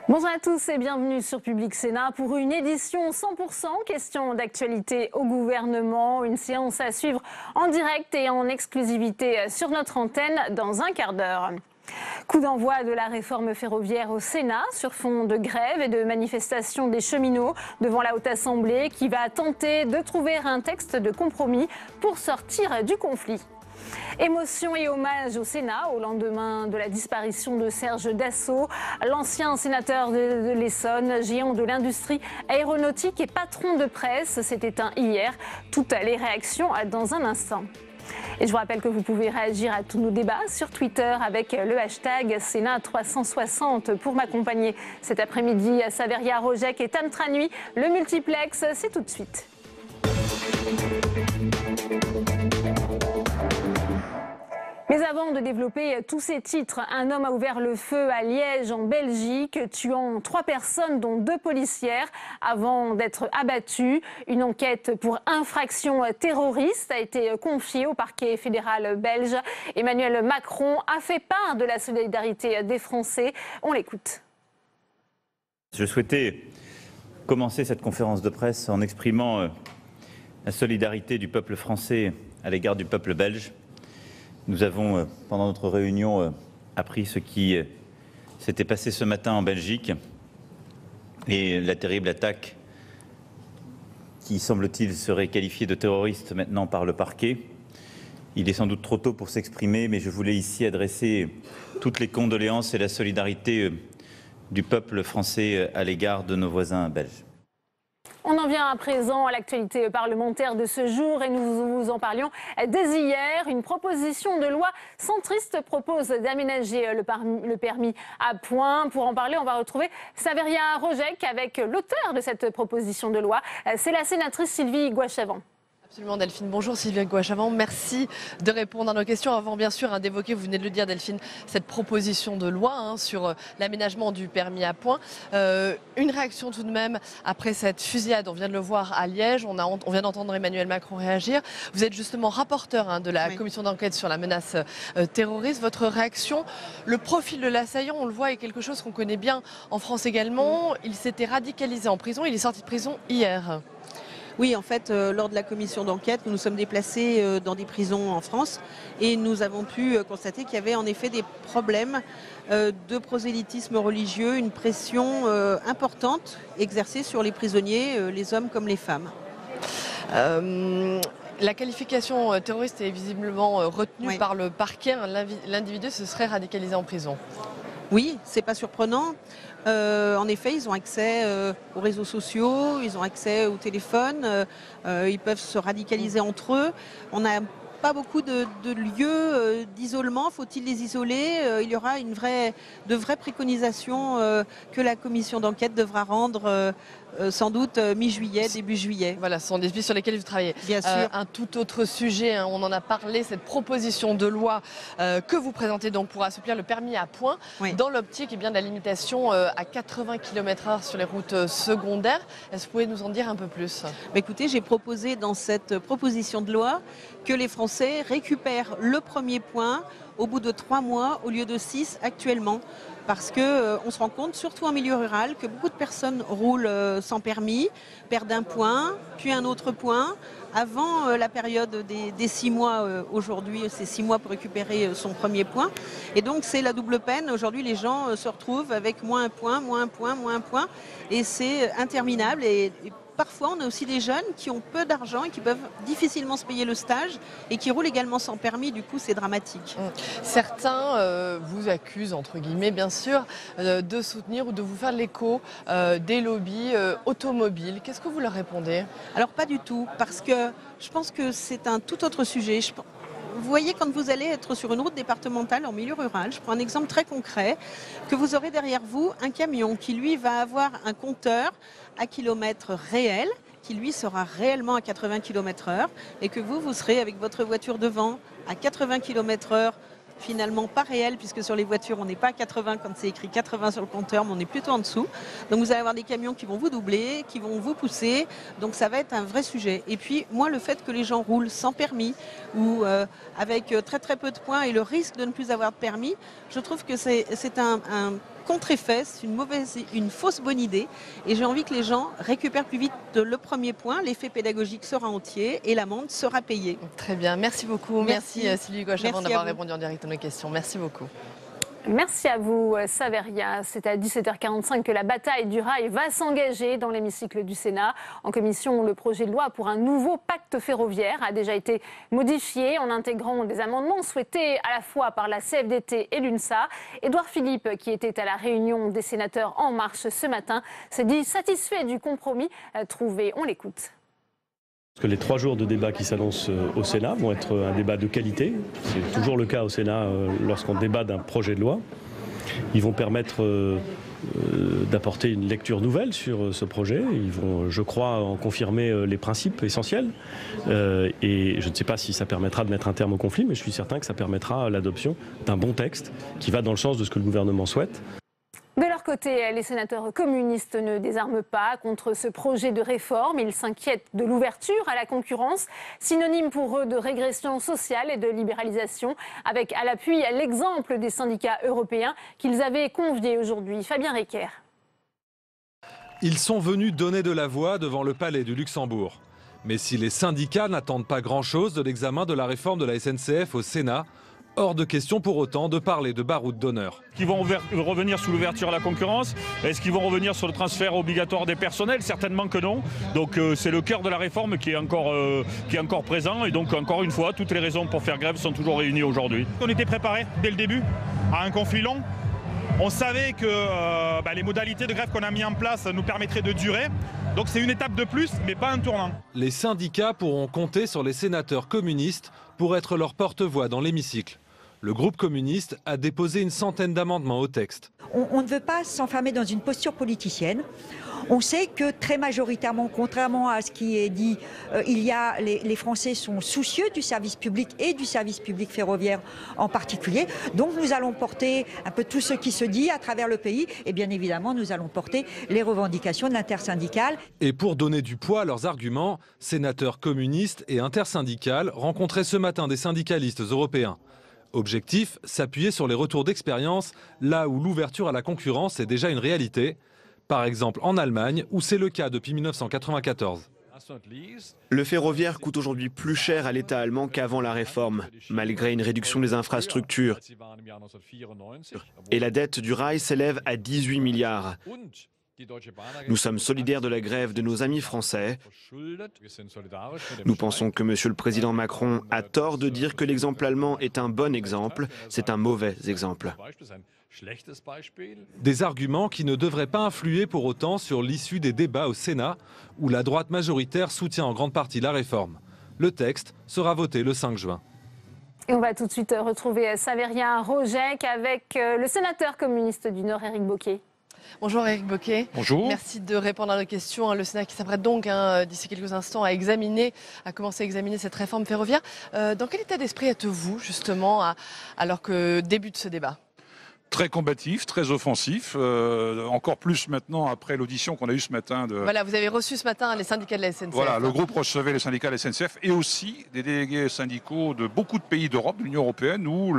Bonjour à tous et bienvenue sur Public Sénat pour une édition 100% question d'actualité au gouvernement. Une séance à suivre en direct et en exclusivité sur notre antenne dans un quart d'heure. Coup d'envoi de la réforme ferroviaire au Sénat sur fond de grève et de manifestation des cheminots devant la Haute Assemblée qui va tenter de trouver un texte de compromis pour sortir du conflit. Émotion et hommage au Sénat au lendemain de la disparition de Serge Dassault, l'ancien sénateur de l'Essonne, géant de l'industrie aéronautique et patron de presse, s'est éteint hier. Toutes les réactions dans un instant. Et je vous rappelle que vous pouvez réagir à tous nos débats sur Twitter avec le hashtag Sénat360 pour m'accompagner cet après-midi. Saveria Rojek et Tam Tranui, le multiplex, c'est tout de suite. Mais avant de développer tous ces titres, un homme a ouvert le feu à Liège, en Belgique, tuant 3 personnes, dont 2 policières, avant d'être abattu. Une enquête pour infraction terroriste a été confiée au parquet fédéral belge. Emmanuel Macron a fait part de la solidarité des Français. On l'écoute. Je souhaitais commencer cette conférence de presse en exprimant la solidarité du peuple français à l'égard du peuple belge. Nous avons, pendant notre réunion, appris ce qui s'était passé ce matin en Belgique et la terrible attaque qui, semble-t-il, serait qualifiée de terroriste maintenant par le parquet. Il est sans doute trop tôt pour s'exprimer, mais je voulais ici adresser toutes les condoléances et la solidarité du peuple français à l'égard de nos voisins belges. On en vient à présent à l'actualité parlementaire de ce jour et nous vous en parlions dès hier. Une proposition de loi centriste propose d'aménager le permis à points. Pour en parler, on va retrouver Saveria Rojek avec l'auteur de cette proposition de loi. C'est la sénatrice Sylvie Goy-Chavent. Absolument Delphine. Bonjour Sylvie Goy-Chavent. Merci de répondre à nos questions. Avant bien sûr d'évoquer, vous venez de le dire Delphine, cette proposition de loi sur l'aménagement du permis à points. Une réaction tout de même après cette fusillade, on vient de le voir à Liège, on vient d'entendre Emmanuel Macron réagir. Vous êtes justement rapporteur de la commission d'enquête sur la menace terroriste. Votre réaction, le profil de l'assaillant, on le voit, est quelque chose qu'on connaît bien en France également. Il s'était radicalisé en prison, il est sorti de prison hier. Oui, en fait, lors de la commission d'enquête, nous nous sommes déplacés dans des prisons en France et nous avons pu constater qu'il y avait en effet des problèmes de prosélytisme religieux, une pression importante exercée sur les prisonniers, les hommes comme les femmes. La qualification terroriste est visiblement retenue par le parquet. L'individu se serait radicalisé en prison. Oui, c'est pas surprenant. En effet, ils ont accès aux réseaux sociaux, ils ont accès au téléphone, ils peuvent se radicaliser entre eux. On n'a pas beaucoup de lieux d'isolement. Faut-il les isoler? Il y aura de vraies préconisations que la commission d'enquête devra rendre sans doute mi-juillet, début juillet. Voilà, ce sont des pistes sur lesquelles vous travaillez. Bien sûr. Un tout autre sujet, on en a parlé, cette proposition de loi que vous présentez donc pour assouplir le permis à points dans l'optique de la limitation à 80 km/h sur les routes secondaires. Est-ce que vous pouvez nous en dire un peu plus? Écoutez, j'ai proposé dans cette proposition de loi que les Français récupèrent le premier point au bout de 3 mois au lieu de 6 actuellement. Parce qu'on se rend compte, surtout en milieu rural, que beaucoup de personnes roulent sans permis, perdent un point, puis un autre point, avant la période des 6 mois. Aujourd'hui, c'est 6 mois pour récupérer son premier point. Et donc, c'est la double peine. Aujourd'hui, les gens se retrouvent avec moins un point, moins un point, moins un point. Et c'est interminable. Et parfois, on a aussi des jeunes qui ont peu d'argent et qui peuvent difficilement se payer le stage et qui roulent également sans permis. Du coup, c'est dramatique. Certains vous accusent, entre guillemets, bien sûr, de soutenir ou de vous faire l'écho des lobbies automobiles. Qu'est-ce que vous leur répondez? Alors, pas du tout, parce que je pense que c'est un tout autre sujet. Vous voyez, quand vous allez être sur une route départementale en milieu rural, je prends un exemple très concret, que vous aurez derrière vous un camion qui, lui, va avoir un compteur à kilomètres réel, qui, lui, sera réellement à 80 km/h, et que vous serez avec votre voiture devant à 80 km/h finalement pas réel, puisque sur les voitures, on n'est pas à 80 quand c'est écrit 80 sur le compteur, mais on est plutôt en dessous. Donc vous allez avoir des camions qui vont vous doubler, qui vont vous pousser. Donc ça va être un vrai sujet. Et puis moi, le fait que les gens roulent sans permis ou avec très très peu de points et le risque de ne plus avoir de permis, je trouve que c'est un contre-effet, c'est une fausse bonne idée. Et j'ai envie que les gens récupèrent plus vite le premier point, l'effet pédagogique sera entier et l'amende sera payée. Très bien, merci beaucoup. Merci Sylvie Goy-Chavent d'avoir répondu en direct à nos questions. Merci beaucoup. Merci à vous, Saveria. C'est à 17h45 que la bataille du rail va s'engager dans l'hémicycle du Sénat. En commission, le projet de loi pour un nouveau pacte ferroviaire a déjà été modifié en intégrant des amendements souhaités à la fois par la CFDT et l'UNSA. Édouard Philippe, qui était à la réunion des sénateurs En Marche ce matin, s'est dit satisfait du compromis trouvé. On l'écoute. Parce que les 3 jours de débat qui s'annoncent au Sénat vont être un débat de qualité. C'est toujours le cas au Sénat lorsqu'on débat d'un projet de loi. Ils vont permettre d'apporter une lecture nouvelle sur ce projet. Ils vont, je crois, en confirmer les principes essentiels. Et je ne sais pas si ça permettra de mettre un terme au conflit, mais je suis certain que ça permettra l'adoption d'un bon texte qui va dans le sens de ce que le gouvernement souhaite. De leur côté, les sénateurs communistes ne désarment pas contre ce projet de réforme. Ils s'inquiètent de l'ouverture à la concurrence, synonyme pour eux de régression sociale et de libéralisation, avec à l'appui l'exemple des syndicats européens qu'ils avaient conviés aujourd'hui. Fabien Recker. Ils sont venus donner de la voix devant le palais du Luxembourg. Mais si les syndicats n'attendent pas grand-chose de l'examen de la réforme de la SNCF au Sénat, hors de question pour autant de parler de baroud d'honneur. Est-ce qu'ils vont revenir sous l'ouverture à la concurrence? Est-ce qu'ils vont revenir sur le transfert obligatoire des personnels? Certainement que non. Donc c'est le cœur de la réforme qui est encore présent. Et donc encore une fois, toutes les raisons pour faire grève sont toujours réunies aujourd'hui. On était préparé dès le début à un conflit long. On savait que les modalités de grève qu'on a mis en place nous permettraient de durer. Donc c'est une étape de plus, mais pas un tournant. Les syndicats pourront compter sur les sénateurs communistes pour être leur porte-voix dans l'hémicycle. Le groupe communiste a déposé une centaine d'amendements au texte. On ne veut pas s'enfermer dans une posture politicienne. On sait que très majoritairement, contrairement à ce qui est dit, les Français sont soucieux du service public et du service public ferroviaire en particulier. Donc nous allons porter un peu tout ce qui se dit à travers le pays et bien évidemment nous allons porter les revendications de l'intersyndicale. Et pour donner du poids à leurs arguments, sénateurs communistes et intersyndicales rencontraient ce matin des syndicalistes européens. Objectif, s'appuyer sur les retours d'expérience là où l'ouverture à la concurrence est déjà une réalité. Par exemple en Allemagne, où c'est le cas depuis 1994. Le ferroviaire coûte aujourd'hui plus cher à l'État allemand qu'avant la réforme, malgré une réduction des infrastructures. Et la dette du rail s'élève à 18 milliards. Nous sommes solidaires de la grève de nos amis français. Nous pensons que M. le Président Macron a tort de dire que l'exemple allemand est un bon exemple. C'est un mauvais exemple. Des arguments qui ne devraient pas influer pour autant sur l'issue des débats au Sénat, où la droite majoritaire soutient en grande partie la réforme. Le texte sera voté le 5 juin. Et on va tout de suite retrouver Saveria Rojek avec le sénateur communiste du Nord, Éric Bocquet. Bonjour Éric Bocquet. Bonjour. Merci de répondre à nos questions. Le Sénat qui s'apprête donc d'ici quelques instants à commencer à examiner cette réforme ferroviaire. Dans quel état d'esprit êtes-vous justement alors que débute ce débat ? Très combatif, très offensif, encore plus maintenant après l'audition qu'on a eue ce matin. Voilà, vous avez reçu ce matin les syndicats de la SNCF. Voilà, le groupe recevait les syndicats de la SNCF et aussi des délégués syndicaux de beaucoup de pays d'Europe, de l'Union européenne, où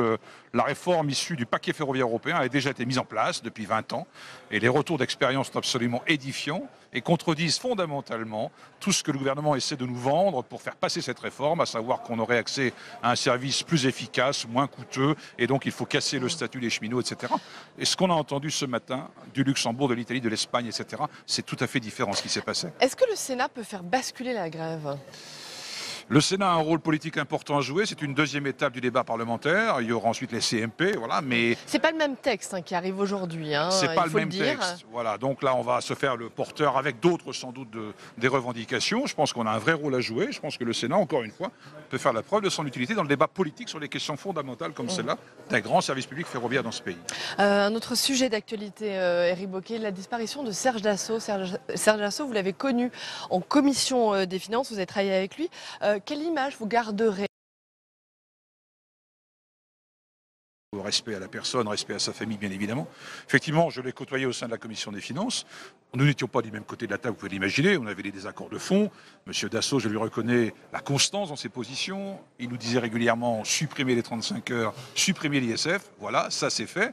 la réforme issue du paquet ferroviaire européen a déjà été mise en place depuis 20 ans. Et les retours d'expérience sont absolument édifiants et contredisent fondamentalement tout ce que le gouvernement essaie de nous vendre pour faire passer cette réforme, à savoir qu'on aurait accès à un service plus efficace, moins coûteux, et donc il faut casser le statut des cheminots, etc. Et ce qu'on a entendu ce matin du Luxembourg, de l'Italie, de l'Espagne, etc., c'est tout à fait différent ce qui s'est passé. Est-ce que le Sénat peut faire basculer la grève ? Le Sénat a un rôle politique important à jouer, c'est une deuxième étape du débat parlementaire, il y aura ensuite les CMP, voilà, mais... C'est pas le même texte qui arrive aujourd'hui, c'est pas le même texte, voilà, donc là on va se faire le porteur avec d'autres sans doute des revendications, je pense qu'on a un vrai rôle à jouer, je pense que le Sénat, encore une fois, peut faire la preuve de son utilité dans le débat politique sur les questions fondamentales comme celle-là d'un grand service public ferroviaire dans ce pays. Un autre sujet d'actualité, Éric Bocquet, la disparition de Serge Dassault. Serge Dassault, vous l'avez connu en commission des finances, vous avez travaillé avec lui. Quelle image vous garderez respect à la personne, respect à sa famille, bien évidemment. Effectivement, je l'ai côtoyé au sein de la Commission des Finances. Nous n'étions pas du même côté de la table, vous pouvez l'imaginer. On avait des désaccords de fond. Monsieur Dassault, je lui reconnais la constance dans ses positions. Il nous disait régulièrement supprimer les 35 heures, supprimer l'ISF. Voilà, ça c'est fait.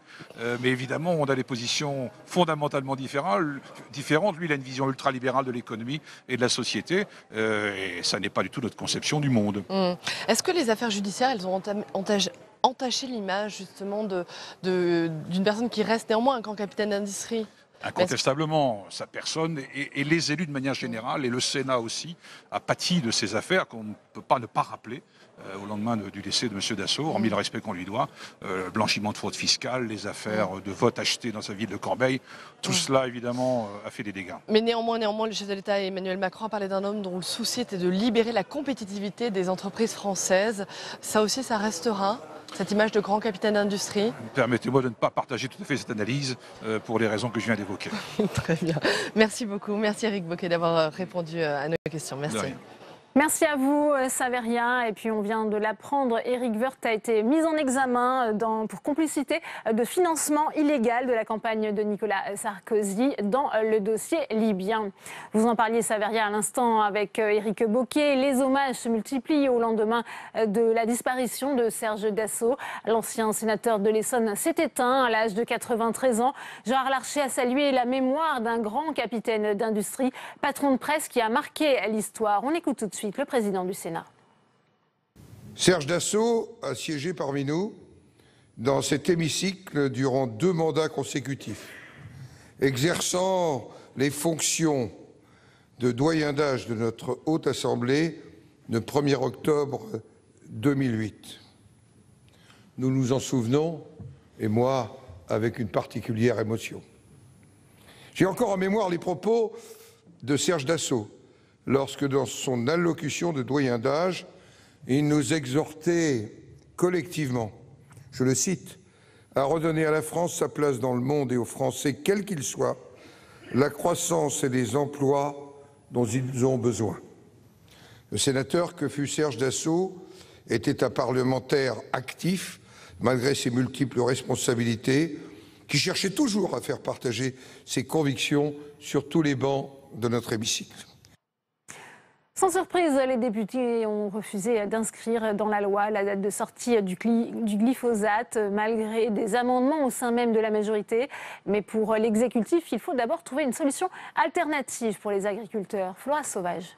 Mais évidemment, on a des positions fondamentalement différentes. Lui, il a une vision ultralibérale de l'économie et de la société. Et ça n'est pas du tout notre conception du monde. Est-ce que les affaires judiciaires, elles ont entaché l'image justement d'une personne qui reste néanmoins un grand capitaine d'industrie? Incontestablement, sa personne et les élus de manière générale, et le Sénat aussi, a pâti de ces affaires qu'on ne peut pas ne pas rappeler au lendemain du décès de M. Dassault, hormis le respect qu'on lui doit, blanchiment de fraude fiscale, les affaires de vote achetés dans sa ville de Corbeil, tout cela évidemment a fait des dégâts. Mais néanmoins, le chef de l'État Emmanuel Macron a parlé d'un homme dont le souci était de libérer la compétitivité des entreprises françaises. Ça aussi, ça restera, cette image de grand capitaine d'industrie? Permettez-moi de ne pas partager tout à fait cette analyse pour les raisons que je viens d'évoquer. Très bien. Merci beaucoup. Merci Éric Bocquet d'avoir répondu à nos questions. Merci. Merci à vous, Saveria. Et puis on vient de l'apprendre, Éric Woerth a été mis en examen pour complicité de financement illégal de la campagne de Nicolas Sarkozy dans le dossier libyen. Vous en parliez, Saveria, à l'instant avec Éric Bocquet. Les hommages se multiplient au lendemain de la disparition de Serge Dassault. L'ancien sénateur de l'Essonne s'est éteint à l'âge de 93 ans. Gérard Larcher a salué la mémoire d'un grand capitaine d'industrie, patron de presse qui a marqué l'histoire. On écoute tout de suite le président du Sénat. Serge Dassault a siégé parmi nous dans cet hémicycle durant 2 mandats consécutifs, exerçant les fonctions de doyen d'âge de notre Haute Assemblée le 1er octobre 2008. Nous nous en souvenons, et moi avec une particulière émotion. J'ai encore en mémoire les propos de Serge Dassault, lorsque dans son allocution de doyen d'âge, il nous exhortait collectivement, je le cite, à redonner à la France sa place dans le monde et aux Français, quels qu'ils soient, la croissance et les emplois dont ils ont besoin. Le sénateur que fut Serge Dassault était un parlementaire actif, malgré ses multiples responsabilités, qui cherchait toujours à faire partager ses convictions sur tous les bancs de notre hémicycle. Sans surprise, les députés ont refusé d'inscrire dans la loi la date de sortie du glyphosate, malgré des amendements au sein même de la majorité. Mais pour l'exécutif, il faut d'abord trouver une solution alternative pour les agriculteurs. Flora Sauvage.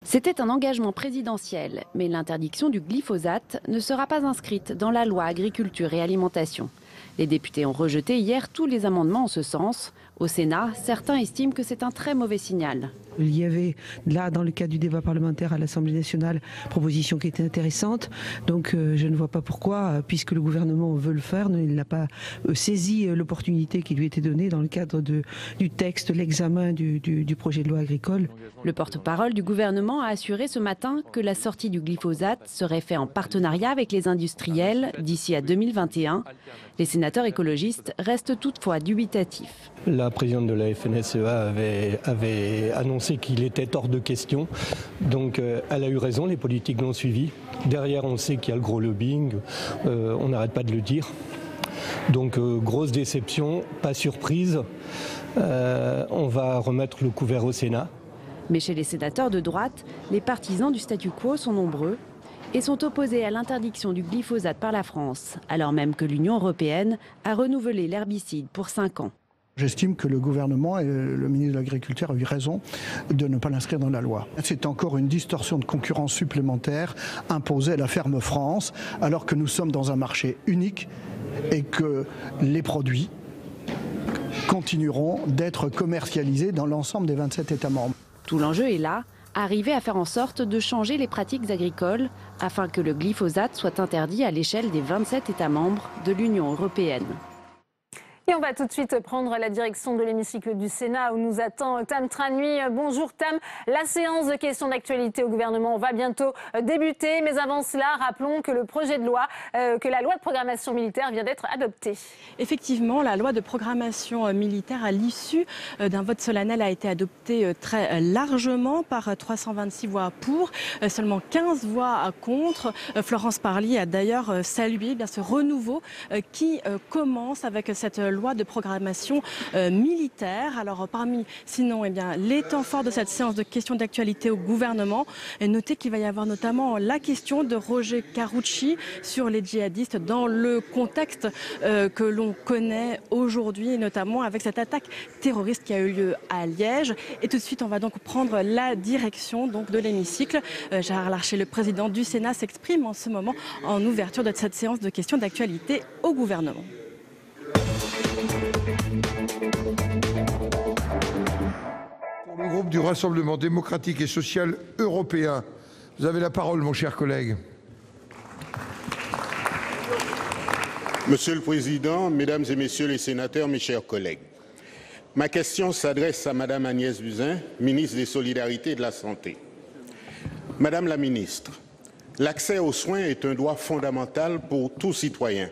C'était un engagement présidentiel, mais l'interdiction du glyphosate ne sera pas inscrite dans la loi agriculture et alimentation. Les députés ont rejeté hier tous les amendements en ce sens. Au Sénat, certains estiment que c'est un très mauvais signal. Il y avait là, dans le cadre du débat parlementaire à l'Assemblée nationale, proposition qui était intéressante. Donc je ne vois pas pourquoi, puisque le gouvernement veut le faire, il n'a pas saisi l'opportunité qui lui était donnée dans le cadre du texte, l'examen du projet de loi agricole. Le porte-parole du gouvernement a assuré ce matin que la sortie du glyphosate serait faite en partenariat avec les industriels d'ici à 2021. Les sénateurs écologistes restent toutefois dubitatifs. La présidente de la FNSEA avait annoncé qu'il était hors de question. Donc elle a eu raison, les politiques l'ont suivi. Derrière, on sait qu'il y a le gros lobbying, on n'arrête pas de le dire. Donc grosse déception, pas surprise. On va remettre le couvert au Sénat. Mais chez les sénateurs de droite, les partisans du statu quo sont nombreux et sont opposés à l'interdiction du glyphosate par la France, alors même que l'Union européenne a renouvelé l'herbicide pour 5 ans. J'estime que le gouvernement et le ministre de l'Agriculture ont eu raison de ne pas l'inscrire dans la loi. C'est encore une distorsion de concurrence supplémentaire imposée à la ferme France, alors que nous sommes dans un marché unique et que les produits continueront d'être commercialisés dans l'ensemble des 27 États membres. Tout l'enjeu est là, arriver à faire en sorte de changer les pratiques agricoles afin que le glyphosate soit interdit à l'échelle des 27 États membres de l'Union européenne. Et on va tout de suite prendre la direction de l'hémicycle du Sénat où nous attend Tam Tranui. Bonjour Tam, la séance de questions d'actualité au gouvernement va bientôt débuter. Mais avant cela, rappelons que le projet de loi, que la loi de programmation militaire vient d'être adoptée. Effectivement, la loi de programmation militaire à l'issue d'un vote solennel a été adoptée très largement par 326 voix pour, seulement 15 voix contre. Florence Parly a d'ailleurs salué ce renouveau qui commence avec cette loi de programmation militaire. Alors parmi sinon les temps forts de cette séance de questions d'actualité au gouvernement, notez qu'il va y avoir notamment la question de Roger Karoutchi sur les djihadistes dans le contexte que l'on connaît aujourd'hui, et notamment avec cette attaque terroriste qui a eu lieu à Liège. Et tout de suite, on va donc prendre la direction de l'hémicycle. Gérard Larcher, le président du Sénat, s'exprime en ce moment en ouverture de cette séance de questions d'actualité au gouvernement. Pour le groupe du Rassemblement démocratique et social européen, vous avez la parole, mon cher collègue. Monsieur le Président, Mesdames et Messieurs les sénateurs, mes chers collègues, ma question s'adresse à Madame Agnès Buzyn, ministre des Solidarités et de la Santé. Madame la ministre, l'accès aux soins est un droit fondamental pour tout citoyen.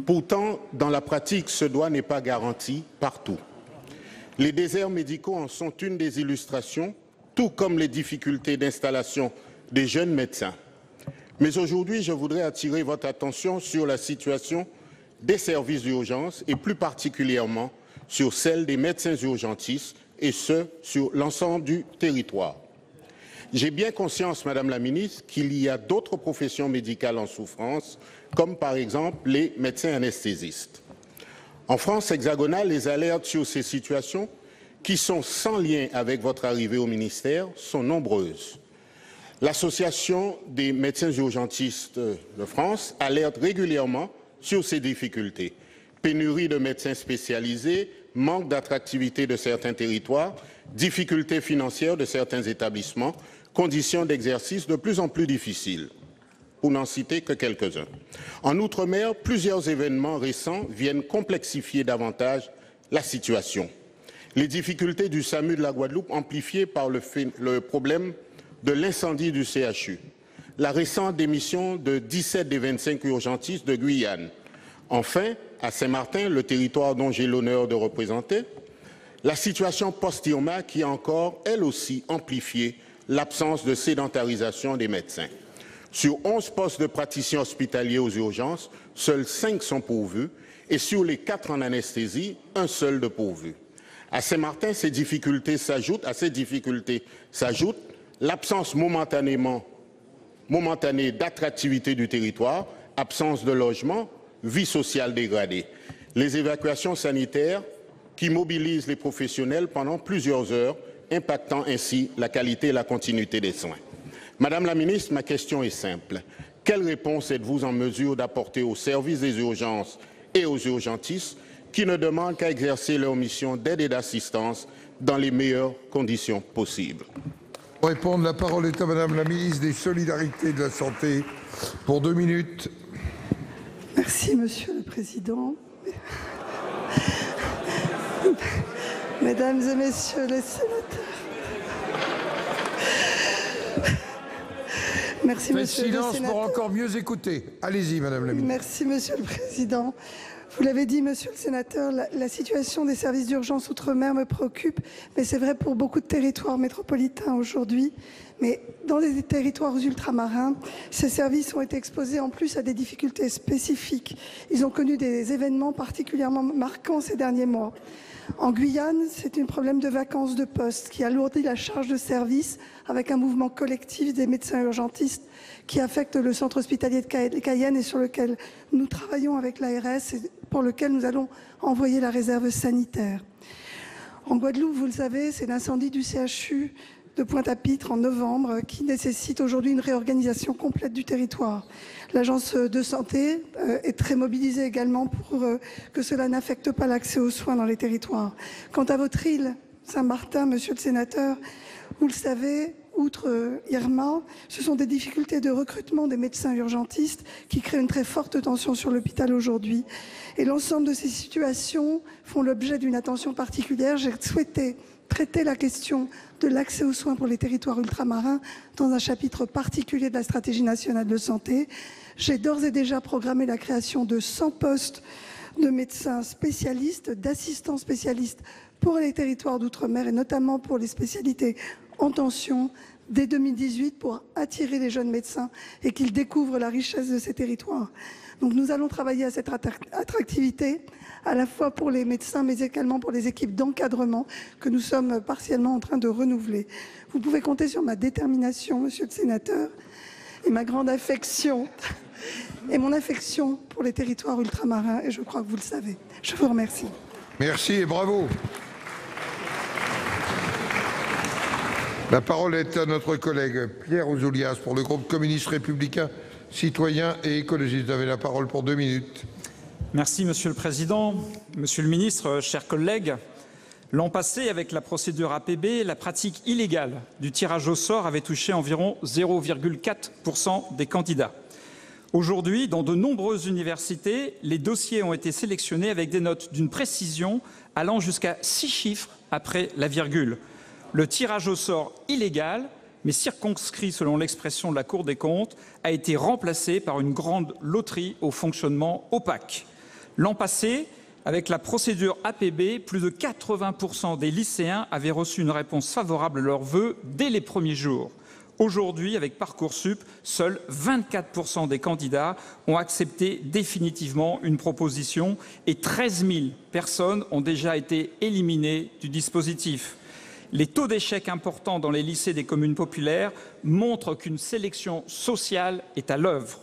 Pourtant, dans la pratique, ce droit n'est pas garanti partout. Les déserts médicaux en sont une des illustrations, tout comme les difficultés d'installation des jeunes médecins. Mais aujourd'hui, je voudrais attirer votre attention sur la situation des services d'urgence et plus particulièrement sur celle des médecins urgentistes et ce, sur l'ensemble du territoire. J'ai bien conscience, Madame la Ministre, qu'il y a d'autres professions médicales en souffrance, comme par exemple les médecins anesthésistes. En France hexagonale, les alertes sur ces situations, qui sont sans lien avec votre arrivée au ministère, sont nombreuses. L'Association des médecins urgentistes de France alerte régulièrement sur ces difficultés. Pénurie de médecins spécialisés, manque d'attractivité de certains territoires, difficultés financières de certains établissements, conditions d'exercice de plus en plus difficiles, pour n'en citer que quelques-uns. En Outre-mer, plusieurs événements récents viennent complexifier davantage la situation. Les difficultés du SAMU de la Guadeloupe amplifiées par le problème de l'incendie du CHU, la récente démission de 17 des 25 urgentistes de Guyane. Enfin, à Saint-Martin, le territoire dont j'ai l'honneur de représenter, la situation post-Irma qui a encore, elle aussi, amplifié l'absence de sédentarisation des médecins. Sur 11 postes de praticiens hospitaliers aux urgences, seuls 5 sont pourvus et sur les 4 en anesthésie, un seul de pourvu. À Saint-Martin, à ces difficultés s'ajoute l'absence momentanée d'attractivité du territoire, absence de logement, vie sociale dégradée. Les évacuations sanitaires qui mobilisent les professionnels pendant plusieurs heures, impactant ainsi la qualité et la continuité des soins. Madame la Ministre, ma question est simple. Quelle réponse êtes-vous en mesure d'apporter aux services des urgences et aux urgentistes qui ne demandent qu'à exercer leur mission d'aide et d'assistance dans les meilleures conditions possibles? Pour répondre, la parole est à Madame la ministre des Solidarités et de la Santé pour 2 minutes. Merci, Monsieur le Président. Mesdames et Messieurs les sénateurs. Merci, Monsieur le Sénateur. Silence pour encore mieux écouter. Allez-y, Madame la ministre. Merci, Monsieur le Président. Vous l'avez dit, Monsieur le Sénateur, la situation des services d'urgence outre-mer me préoccupe, mais c'est vrai pour beaucoup de territoires métropolitains aujourd'hui. Mais dans les territoires ultramarins, ces services ont été exposés en plus à des difficultés spécifiques. Ils ont connu des événements particulièrement marquants ces derniers mois. En Guyane, c'est un problème de vacances de poste qui alourdit la charge de service avec un mouvement collectif des médecins urgentistes qui affecte le centre hospitalier de Cayenne et sur lequel nous travaillons avec l'ARS et pour lequel nous allons envoyer la réserve sanitaire. En Guadeloupe, vous le savez, c'est l'incendie du CHU de Pointe-à-Pitre en novembre qui nécessite aujourd'hui une réorganisation complète du territoire. L'agence de santé est très mobilisée également pour que cela n'affecte pas l'accès aux soins dans les territoires. Quant à votre île, Saint-Martin, Monsieur le Sénateur, vous le savez, outre Irma, ce sont des difficultés de recrutement des médecins urgentistes qui créent une très forte tension sur l'hôpital aujourd'hui. Et l'ensemble de ces situations font l'objet d'une attention particulière. J'ai souhaité traiter la question de l'accès aux soins pour les territoires ultramarins dans un chapitre particulier de la stratégie nationale de santé. J'ai d'ores et déjà programmé la création de 100 postes de médecins spécialistes, d'assistants spécialistes pour les territoires d'outre-mer et notamment pour les spécialités en tension dès 2018 pour attirer les jeunes médecins et qu'ils découvrent la richesse de ces territoires. Donc nous allons travailler à cette attractivité à la fois pour les médecins mais également pour les équipes d'encadrement que nous sommes partiellement en train de renouveler. Vous pouvez compter sur ma détermination, monsieur le sénateur, et ma grande affection et mon affection pour les territoires ultramarins et je crois que vous le savez. Je vous remercie. Merci et bravo. La parole est à notre collègue Pierre Ouzoulias pour le groupe communiste républicain, citoyen et écologiste. Vous avez la parole pour 2 minutes. Merci Monsieur le Président. Monsieur le Ministre, chers collègues, l'an passé, avec la procédure APB, la pratique illégale du tirage au sort avait touché environ 0,4% des candidats. Aujourd'hui, dans de nombreuses universités, les dossiers ont été sélectionnés avec des notes d'une précision allant jusqu'à 6 chiffres après la virgule. Le tirage au sort illégal, mais circonscrit selon l'expression de la Cour des comptes, a été remplacé par une grande loterie au fonctionnement opaque. L'an passé, avec la procédure APB, plus de 80% des lycéens avaient reçu une réponse favorable à leurs vœux dès les premiers jours. Aujourd'hui, avec Parcoursup, seuls 24% des candidats ont accepté définitivement une proposition et 13 000 personnes ont déjà été éliminées du dispositif. Les taux d'échec importants dans les lycées des communes populaires montrent qu'une sélection sociale est à l'œuvre.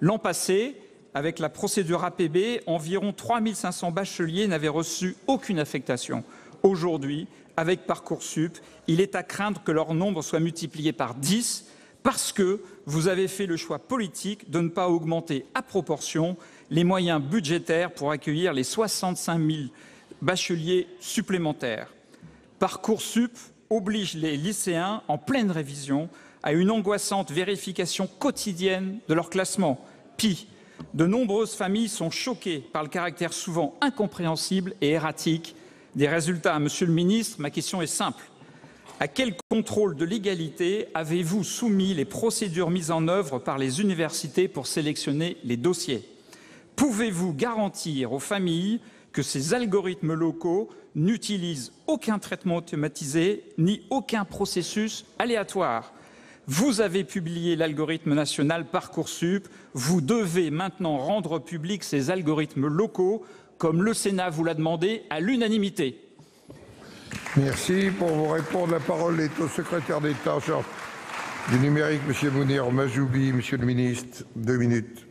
L'an passé, avec la procédure APB, environ 3 500 bacheliers n'avaient reçu aucune affectation. Aujourd'hui, avec Parcoursup, il est à craindre que leur nombre soit multiplié par 10 parce que vous avez fait le choix politique de ne pas augmenter à proportion les moyens budgétaires pour accueillir les 65 000 bacheliers supplémentaires. Parcoursup oblige les lycéens en pleine révision à une angoissante vérification quotidienne de leur classement. Pis, de nombreuses familles sont choquées par le caractère souvent incompréhensible et erratique des résultats. Monsieur le ministre, ma question est simple. À quel contrôle de légalité avez-vous soumis les procédures mises en œuvre par les universités pour sélectionner les dossiers? Pouvez-vous garantir aux familles que ces algorithmes locaux n'utilisent aucun traitement automatisé ni aucun processus aléatoire? Vous avez publié l'algorithme national Parcoursup. Vous devez maintenant rendre publics ces algorithmes locaux, comme le Sénat vous l'a demandé à l'unanimité. Merci. Pour vous répondre, la parole est au secrétaire d'État en charge du numérique, M. Mounir Majoubi. Monsieur le ministre, 2 minutes.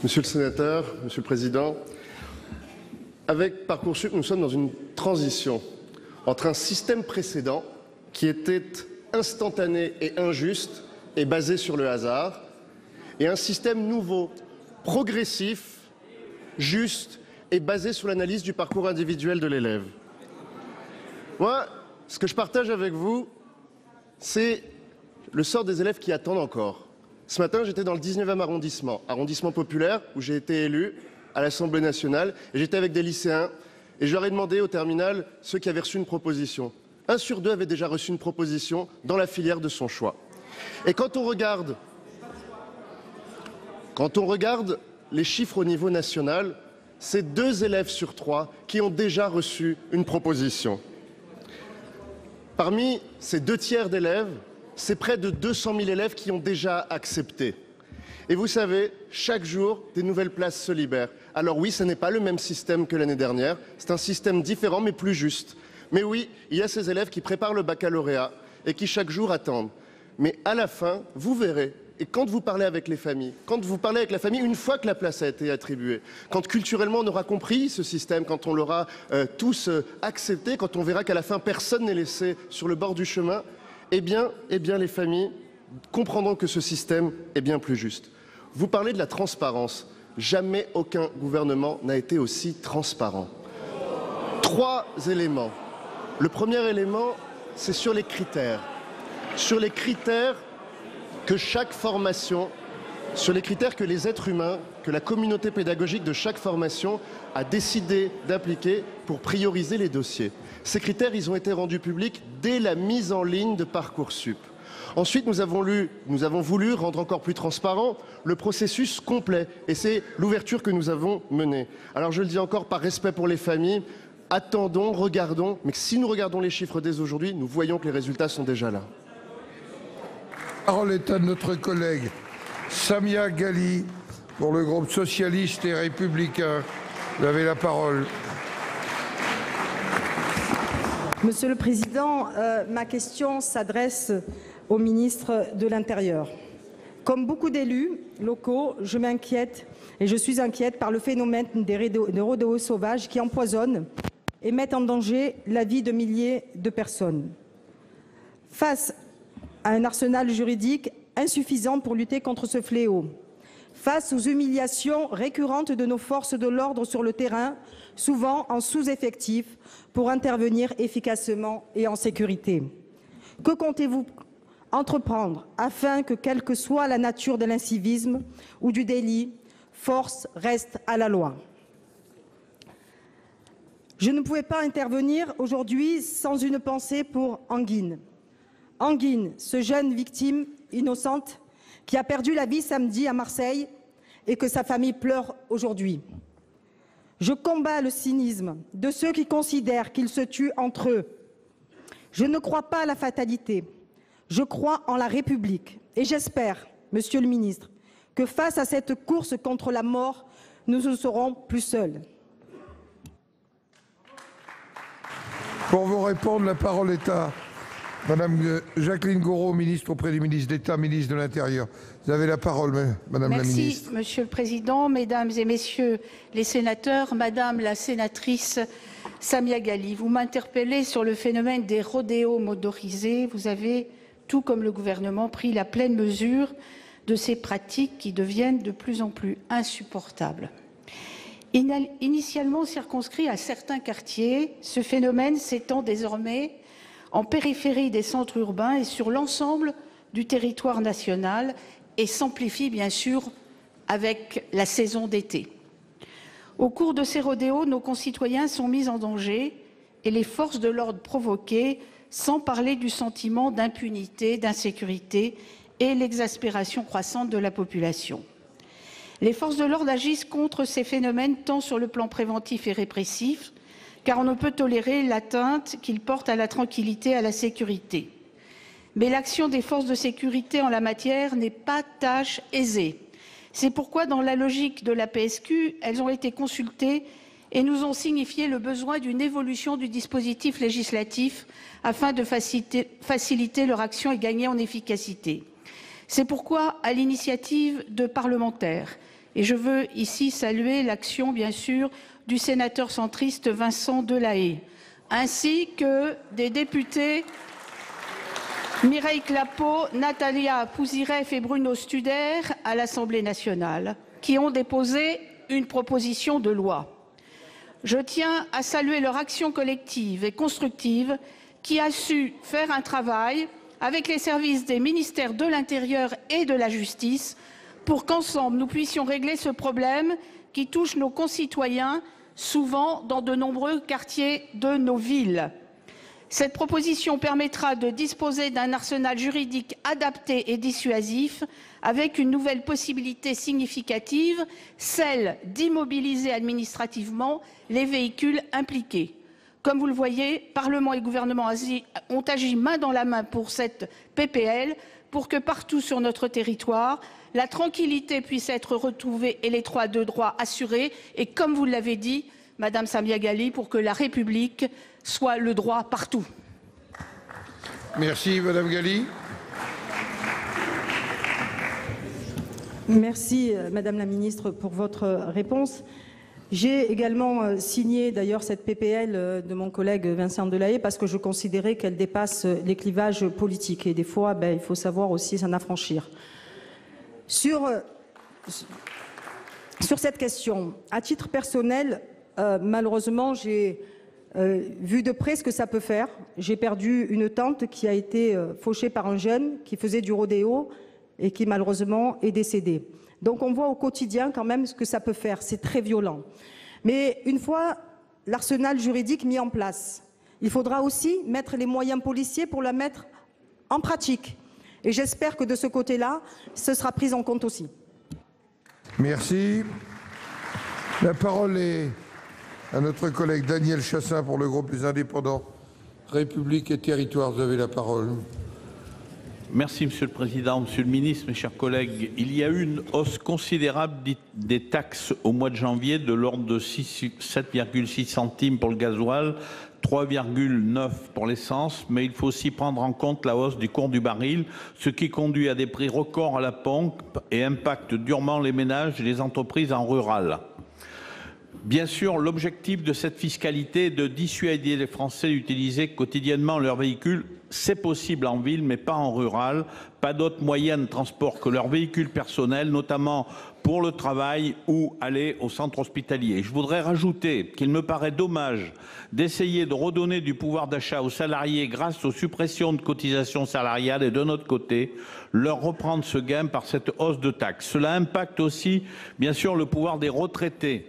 Monsieur le sénateur, Monsieur le Président, avec Parcoursup, nous sommes dans une transition entre un système précédent qui était instantané et injuste et basé sur le hasard, et un système nouveau, progressif, juste et basé sur l'analyse du parcours individuel de l'élève. Moi, ce que je partage avec vous, c'est le sort des élèves qui attendent encore. Ce matin, j'étais dans le 19e arrondissement populaire, où j'ai été élu à l'Assemblée nationale, et j'étais avec des lycéens, et je leur ai demandé au terminal ceux qui avaient reçu une proposition. 1 sur 2 avait déjà reçu une proposition dans la filière de son choix. Et quand on regarde les chiffres au niveau national, c'est 2 élèves sur 3 qui ont déjà reçu une proposition. Parmi ces 2 tiers d'élèves, c'est près de 200 000 élèves qui ont déjà accepté. Et vous savez, chaque jour, des nouvelles places se libèrent. Alors oui, ce n'est pas le même système que l'année dernière, c'est un système différent mais plus juste. Mais oui, il y a ces élèves qui préparent le baccalauréat et qui chaque jour attendent. Mais à la fin, vous verrez, et quand vous parlez avec les familles, une fois que la place a été attribuée, quand culturellement on aura compris ce système, quand on l'aura tous accepté, quand on verra qu'à la fin personne n'est laissé sur le bord du chemin, eh bien les familles comprendront que ce système est bien plus juste. Vous parlez de la transparence. Jamais aucun gouvernement n'a été aussi transparent. 3 éléments. Le premier élément, c'est sur les critères. sur les critères que chaque formation, sur les critères que les êtres humains, que la communauté pédagogique de chaque formation a décidé d'appliquer pour prioriser les dossiers. Ces critères, ils ont été rendus publics dès la mise en ligne de Parcoursup. Ensuite, nous avons voulu rendre encore plus transparent le processus complet. Et c'est l'ouverture que nous avons menée. Alors je le dis encore, par respect pour les familles, attendons, regardons. Mais si nous regardons les chiffres dès aujourd'hui, nous voyons que les résultats sont déjà là. La parole est à notre collègue Samia Ghali pour le groupe socialiste et républicain. Vous avez la parole. Monsieur le Président, ma question s'adresse au ministre de l'Intérieur. Comme beaucoup d'élus locaux, je m'inquiète et je suis inquiète par le phénomène des rodéos sauvages qui empoisonnent et mettent en danger la vie de milliers de personnes. Face à un arsenal juridique insuffisant pour lutter contre ce fléau, face aux humiliations récurrentes de nos forces de l'ordre sur le terrain, souvent en sous-effectif, pour intervenir efficacement et en sécurité. Que comptez-vous entreprendre afin que, quelle que soit la nature de l'incivisme ou du délit, force reste à la loi? Je ne pouvais pas intervenir aujourd'hui sans une pensée pour Anguine. Anguine, ce jeune victime innocente qui a perdu la vie samedi à Marseille et que sa famille pleure aujourd'hui. Je combats le cynisme de ceux qui considèrent qu'ils se tuent entre eux. Je ne crois pas à la fatalité. Je crois en la République. Et j'espère, Monsieur le ministre, que face à cette course contre la mort, nous ne serons plus seuls. Pour vous répondre, la parole est à Madame Jacqueline Gourault, ministre auprès du ministre d'État, ministre de l'Intérieur. Vous avez la parole, Madame la ministre. Merci, Monsieur le Président, Mesdames et Messieurs les sénateurs, Madame la sénatrice Samia Ghali, vous m'interpellez sur le phénomène des rodéos motorisés. Vous avez, tout comme le gouvernement, pris la pleine mesure de ces pratiques qui deviennent de plus en plus insupportables. Initialement circonscrit à certains quartiers, ce phénomène s'étend désormais en périphérie des centres urbains et sur l'ensemble du territoire national et s'amplifie bien sûr avec la saison d'été. Au cours de ces rodéos, nos concitoyens sont mis en danger et les forces de l'ordre provoquées, sans parler du sentiment d'impunité, d'insécurité et l'exaspération croissante de la population. Les forces de l'ordre agissent contre ces phénomènes tant sur le plan préventif et répressif, car on ne peut tolérer l'atteinte qu'ils portent à la tranquillité et à la sécurité. Mais l'action des forces de sécurité en la matière n'est pas tâche aisée. C'est pourquoi, dans la logique de la PSQ, elles ont été consultées et nous ont signifié le besoin d'une évolution du dispositif législatif afin de faciliter leur action et gagner en efficacité. C'est pourquoi, à l'initiative de parlementaires, et je veux ici saluer l'action, bien sûr, du sénateur centriste Vincent Delahaye, ainsi que des députés Mireille Clapeau, Natalia Pouzireff et Bruno Studer à l'Assemblée nationale, qui ont déposé une proposition de loi. Je tiens à saluer leur action collective et constructive qui a su faire un travail avec les services des ministères de l'Intérieur et de la Justice pour qu'ensemble nous puissions régler ce problème qui touche nos concitoyens, souvent dans de nombreux quartiers de nos villes. Cette proposition permettra de disposer d'un arsenal juridique adapté et dissuasif avec une nouvelle possibilité significative, celle d'immobiliser administrativement les véhicules impliqués. Comme vous le voyez, Parlement et gouvernement ont agi main dans la main pour cette PPL pour que partout sur notre territoire, la tranquillité puisse être retrouvée et l'état de droit assuré. Et comme vous l'avez dit, Madame Samia Ghali, pour que la République soit le droit partout. Merci, Madame Ghali. Merci, Madame la Ministre, pour votre réponse. J'ai également signé d'ailleurs cette PPL de mon collègue Vincent Delahaye parce que je considérais qu'elle dépasse les clivages politiques et des fois, il faut savoir aussi s'en affranchir. Sur cette question, à titre personnel, malheureusement, j'ai vu de près ce que ça peut faire. J'ai perdu une tante qui a été fauchée par un jeune qui faisait du rodéo et qui malheureusement est décédé. Donc on voit au quotidien quand même ce que ça peut faire, c'est très violent. Mais une fois l'arsenal juridique mis en place, il faudra aussi mettre les moyens policiers pour la mettre en pratique. Et j'espère que de ce côté-là, ce sera pris en compte aussi. Merci. La parole est à notre collègue Daniel Chassaing pour le groupe Les Indépendants, République et Territoires. Vous avez la parole. Merci Monsieur le Président, Monsieur le Ministre, mes chers collègues. Il y a eu une hausse considérable des taxes au mois de janvier de l'ordre de 7,6 centimes pour le gasoil, 3,9 pour l'essence, mais il faut aussi prendre en compte la hausse du cours du baril, ce qui conduit à des prix records à la pompe et impacte durement les ménages et les entreprises en rural. Bien sûr, l'objectif de cette fiscalité est de dissuader les Français d'utiliser quotidiennement leur véhicule. C'est possible en ville, mais pas en rural. Pas d'autres moyens de transport que leur véhicule personnel, notamment pour le travail ou aller au centre hospitalier. Je voudrais rajouter qu'il me paraît dommage d'essayer de redonner du pouvoir d'achat aux salariés grâce aux suppressions de cotisations salariales et de notre côté, leur reprendre ce gain par cette hausse de taxes. Cela impacte aussi, bien sûr, le pouvoir des retraités,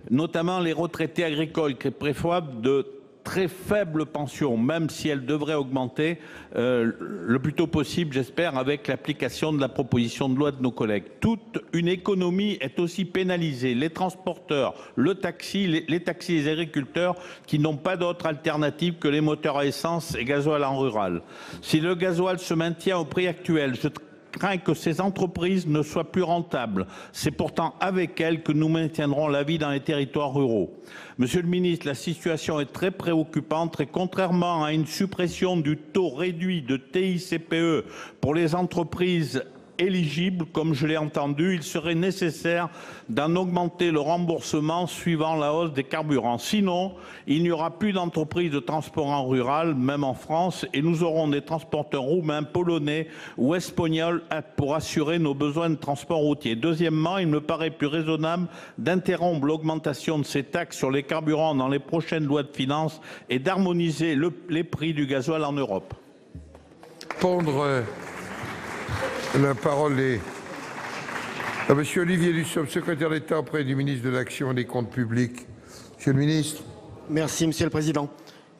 notamment les retraités agricoles qui prévoient de très faibles pensions, même si elles devraient augmenter le plus tôt possible, j'espère, avec l'application de la proposition de loi de nos collègues. Toute une économie est aussi pénalisée. Les transporteurs, le taxi, les taxis et les agriculteurs qui n'ont pas d'autre alternative que les moteurs à essence et gasoil en rural. Si le gasoil se maintient au prix actuel, je crains que ces entreprises ne soient plus rentables. C'est pourtant avec elles que nous maintiendrons la vie dans les territoires ruraux. Monsieur le ministre, la situation est très préoccupante et contrairement à une suppression du taux réduit de TICPE pour les entreprises éligibles, comme je l'ai entendu, il serait nécessaire d'en augmenter le remboursement suivant la hausse des carburants. Sinon, il n'y aura plus d'entreprises de transport en rural, même en France, et nous aurons des transporteurs roumains, polonais ou espagnols pour assurer nos besoins de transport routier. Deuxièmement, il me paraît plus raisonnable d'interrompre l'augmentation de ces taxes sur les carburants dans les prochaines lois de finances et d'harmoniser les prix du gasoil en Europe. La parole est à Monsieur Olivier Dussopt, secrétaire d'État auprès du ministre de l'Action et des Comptes publics. Monsieur le ministre. Merci Monsieur le Président.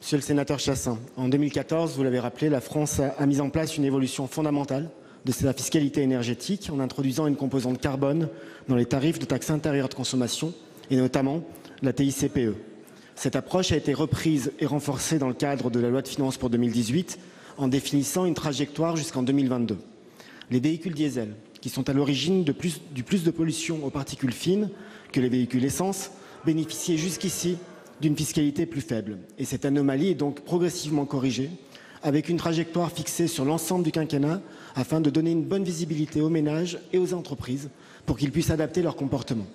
Monsieur le sénateur Chassaing, en 2014, vous l'avez rappelé, la France a mis en place une évolution fondamentale de sa fiscalité énergétique en introduisant une composante carbone dans les tarifs de taxes intérieures de consommation et notamment la TICPE. Cette approche a été reprise et renforcée dans le cadre de la loi de finances pour 2018 en définissant une trajectoire jusqu'en 2022. Les véhicules diesel, qui sont à l'origine du plus de pollution aux particules fines que les véhicules essence, bénéficiaient jusqu'ici d'une fiscalité plus faible. Et cette anomalie est donc progressivement corrigée, avec une trajectoire fixée sur l'ensemble du quinquennat, afin de donner une bonne visibilité aux ménages et aux entreprises pour qu'ils puissent adapter leur comportement.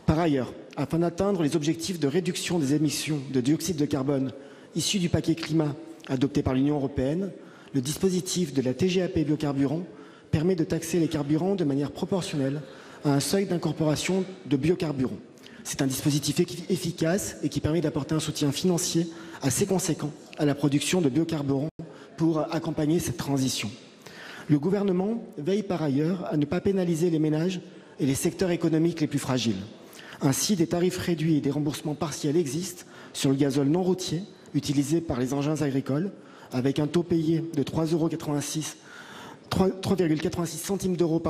Par ailleurs, afin d'atteindre les objectifs de réduction des émissions de dioxyde de carbone issus du paquet climat adopté par l'Union européenne, le dispositif de la TGAP biocarburant permet de taxer les carburants de manière proportionnelle à un seuil d'incorporation de biocarburants. C'est un dispositif efficace et qui permet d'apporter un soutien financier assez conséquent à la production de biocarburants pour accompagner cette transition. Le gouvernement veille par ailleurs à ne pas pénaliser les ménages et les secteurs économiques les plus fragiles. Ainsi, des tarifs réduits et des remboursements partiels existent sur le gazole non routier utilisé par les engins agricoles, avec un taux payé de 3,86 centimes d'euros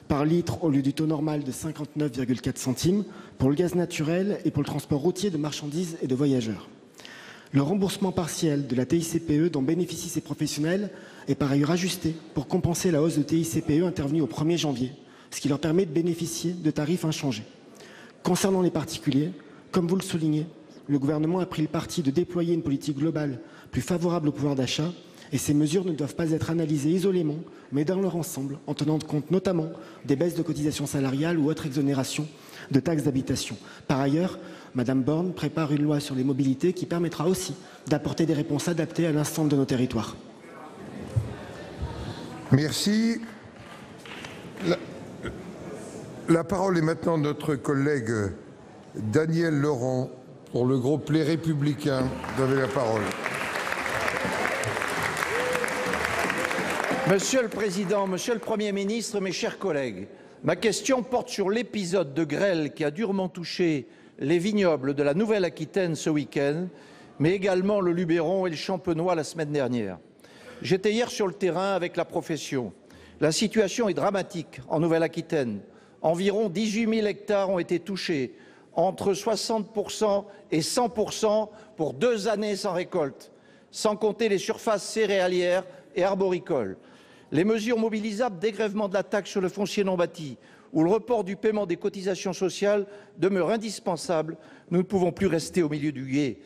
par litre au lieu du taux normal de 59,4 centimes pour le gaz naturel et pour le transport routier de marchandises et de voyageurs. Le remboursement partiel de la TICPE dont bénéficient ces professionnels est par ailleurs ajusté pour compenser la hausse de TICPE intervenue au 1er janvier, ce qui leur permet de bénéficier de tarifs inchangés. Concernant les particuliers, comme vous le soulignez, le gouvernement a pris le parti de déployer une politique globale plus favorable au pouvoir d'achat. Et ces mesures ne doivent pas être analysées isolément, mais dans leur ensemble, en tenant compte notamment des baisses de cotisations salariales ou autres exonérations de taxes d'habitation. Par ailleurs, Mme Borne prépare une loi sur les mobilités qui permettra aussi d'apporter des réponses adaptées à l'ensemble de nos territoires. Merci. La parole est maintenant à notre collègue Daniel Laurent Pour le groupe Les Républicains, vous avez la parole. Monsieur le Président, Monsieur le Premier ministre, mes chers collègues, ma question porte sur l'épisode de grêle qui a durement touché les vignobles de la Nouvelle-Aquitaine ce week-end, mais également le Luberon et le Champenois la semaine dernière. J'étais hier sur le terrain avec la profession. La situation est dramatique en Nouvelle-Aquitaine. Environ 18 000 hectares ont été touchés, entre 60% et 100% pour 2 années sans récolte, sans compter les surfaces céréalières et arboricoles. Les mesures mobilisables, dégrèvement de la taxe sur le foncier non bâti ou le report du paiement des cotisations sociales demeurent indispensables. Nous ne pouvons plus rester au milieu du gué.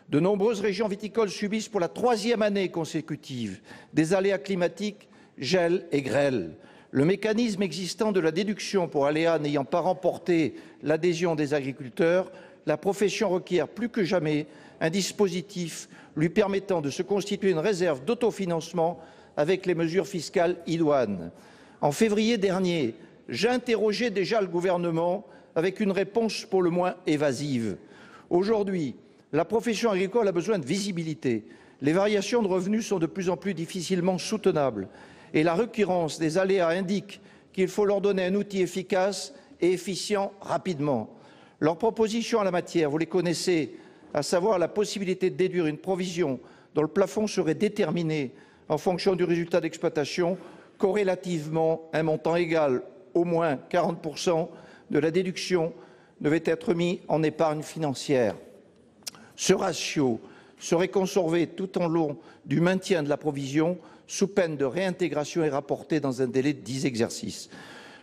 De nombreuses régions viticoles subissent pour la 3e année consécutive des aléas climatiques, gel et grêle. Le mécanisme existant de la déduction pour aléas n'ayant pas remporté l'adhésion des agriculteurs, la profession requiert plus que jamais un dispositif lui permettant de se constituer une réserve d'autofinancement avec les mesures fiscales idoines. En février dernier, j'interrogeais déjà le gouvernement avec une réponse pour le moins évasive. Aujourd'hui, la profession agricole a besoin de visibilité. Les variations de revenus sont de plus en plus difficilement soutenables et la récurrence des aléas indique qu'il faut leur donner un outil efficace et efficient rapidement. Leurs propositions en la matière, vous les connaissez, à savoir la possibilité de déduire une provision dont le plafond serait déterminé en fonction du résultat d'exploitation, corrélativement, un montant égal au moins 40% de la déduction devait être mis en épargne financière. Ce ratio serait conservé tout au long du maintien de la provision sous peine de réintégration et rapporté dans un délai de 10 exercices.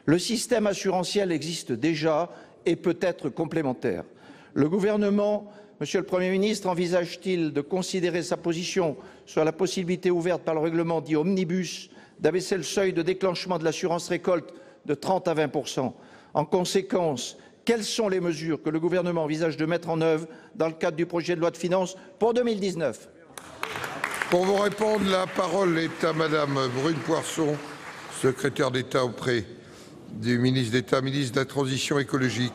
Le système assurantiel existe déjà et peut être complémentaire. Le gouvernement, Monsieur le Premier ministre, envisage-t-il de considérer sa position sur la possibilité ouverte par le règlement dit Omnibus d'abaisser le seuil de déclenchement de l'assurance récolte de 30 à 20%? En conséquence, quelles sont les mesures que le gouvernement envisage de mettre en œuvre dans le cadre du projet de loi de finances pour 2019? Pour vous répondre, la parole est à Madame Brune Poirson, secrétaire d'État auprès du ministre d'État, ministre de la Transition écologique.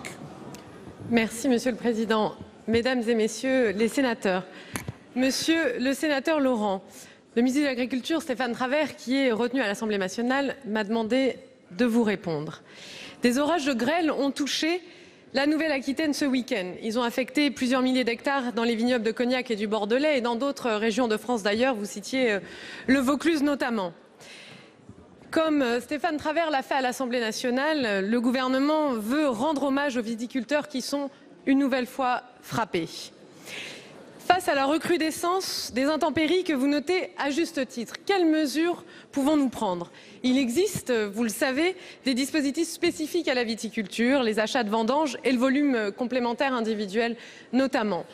Merci, Monsieur le Président. Mesdames et Messieurs les sénateurs, Monsieur le sénateur Laurent, le ministre de l'Agriculture, Stéphane Travert, qui est retenu à l'Assemblée nationale, m'a demandé de vous répondre. Des orages de grêle ont touché la Nouvelle-Aquitaine ce week-end. Ils ont affecté plusieurs milliers d'hectares dans les vignobles de Cognac et du Bordelais et dans d'autres régions de France d'ailleurs. Vous citiez le Vaucluse notamment. Comme Stéphane Travert l'a fait à l'Assemblée nationale, le gouvernement veut rendre hommage aux viticulteurs qui sont une nouvelle fois frappés. Face à la recrudescence des intempéries que vous notez à juste titre, quelles mesures pouvons-nous prendre? Il existe, vous le savez, des dispositifs spécifiques à la viticulture, les achats de vendanges et le volume complémentaire individuel notamment.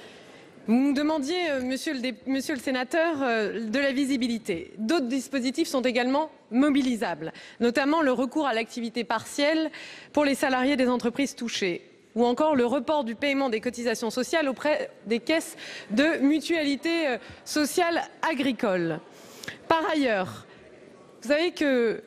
Vous nous demandiez, monsieur le sénateur, de la visibilité. D'autres dispositifs sont également mobilisables, notamment le recours à l'activité partielle pour les salariés des entreprises touchées, ou encore le report du paiement des cotisations sociales auprès des caisses de mutualité sociale agricole. Par ailleurs, vous savez que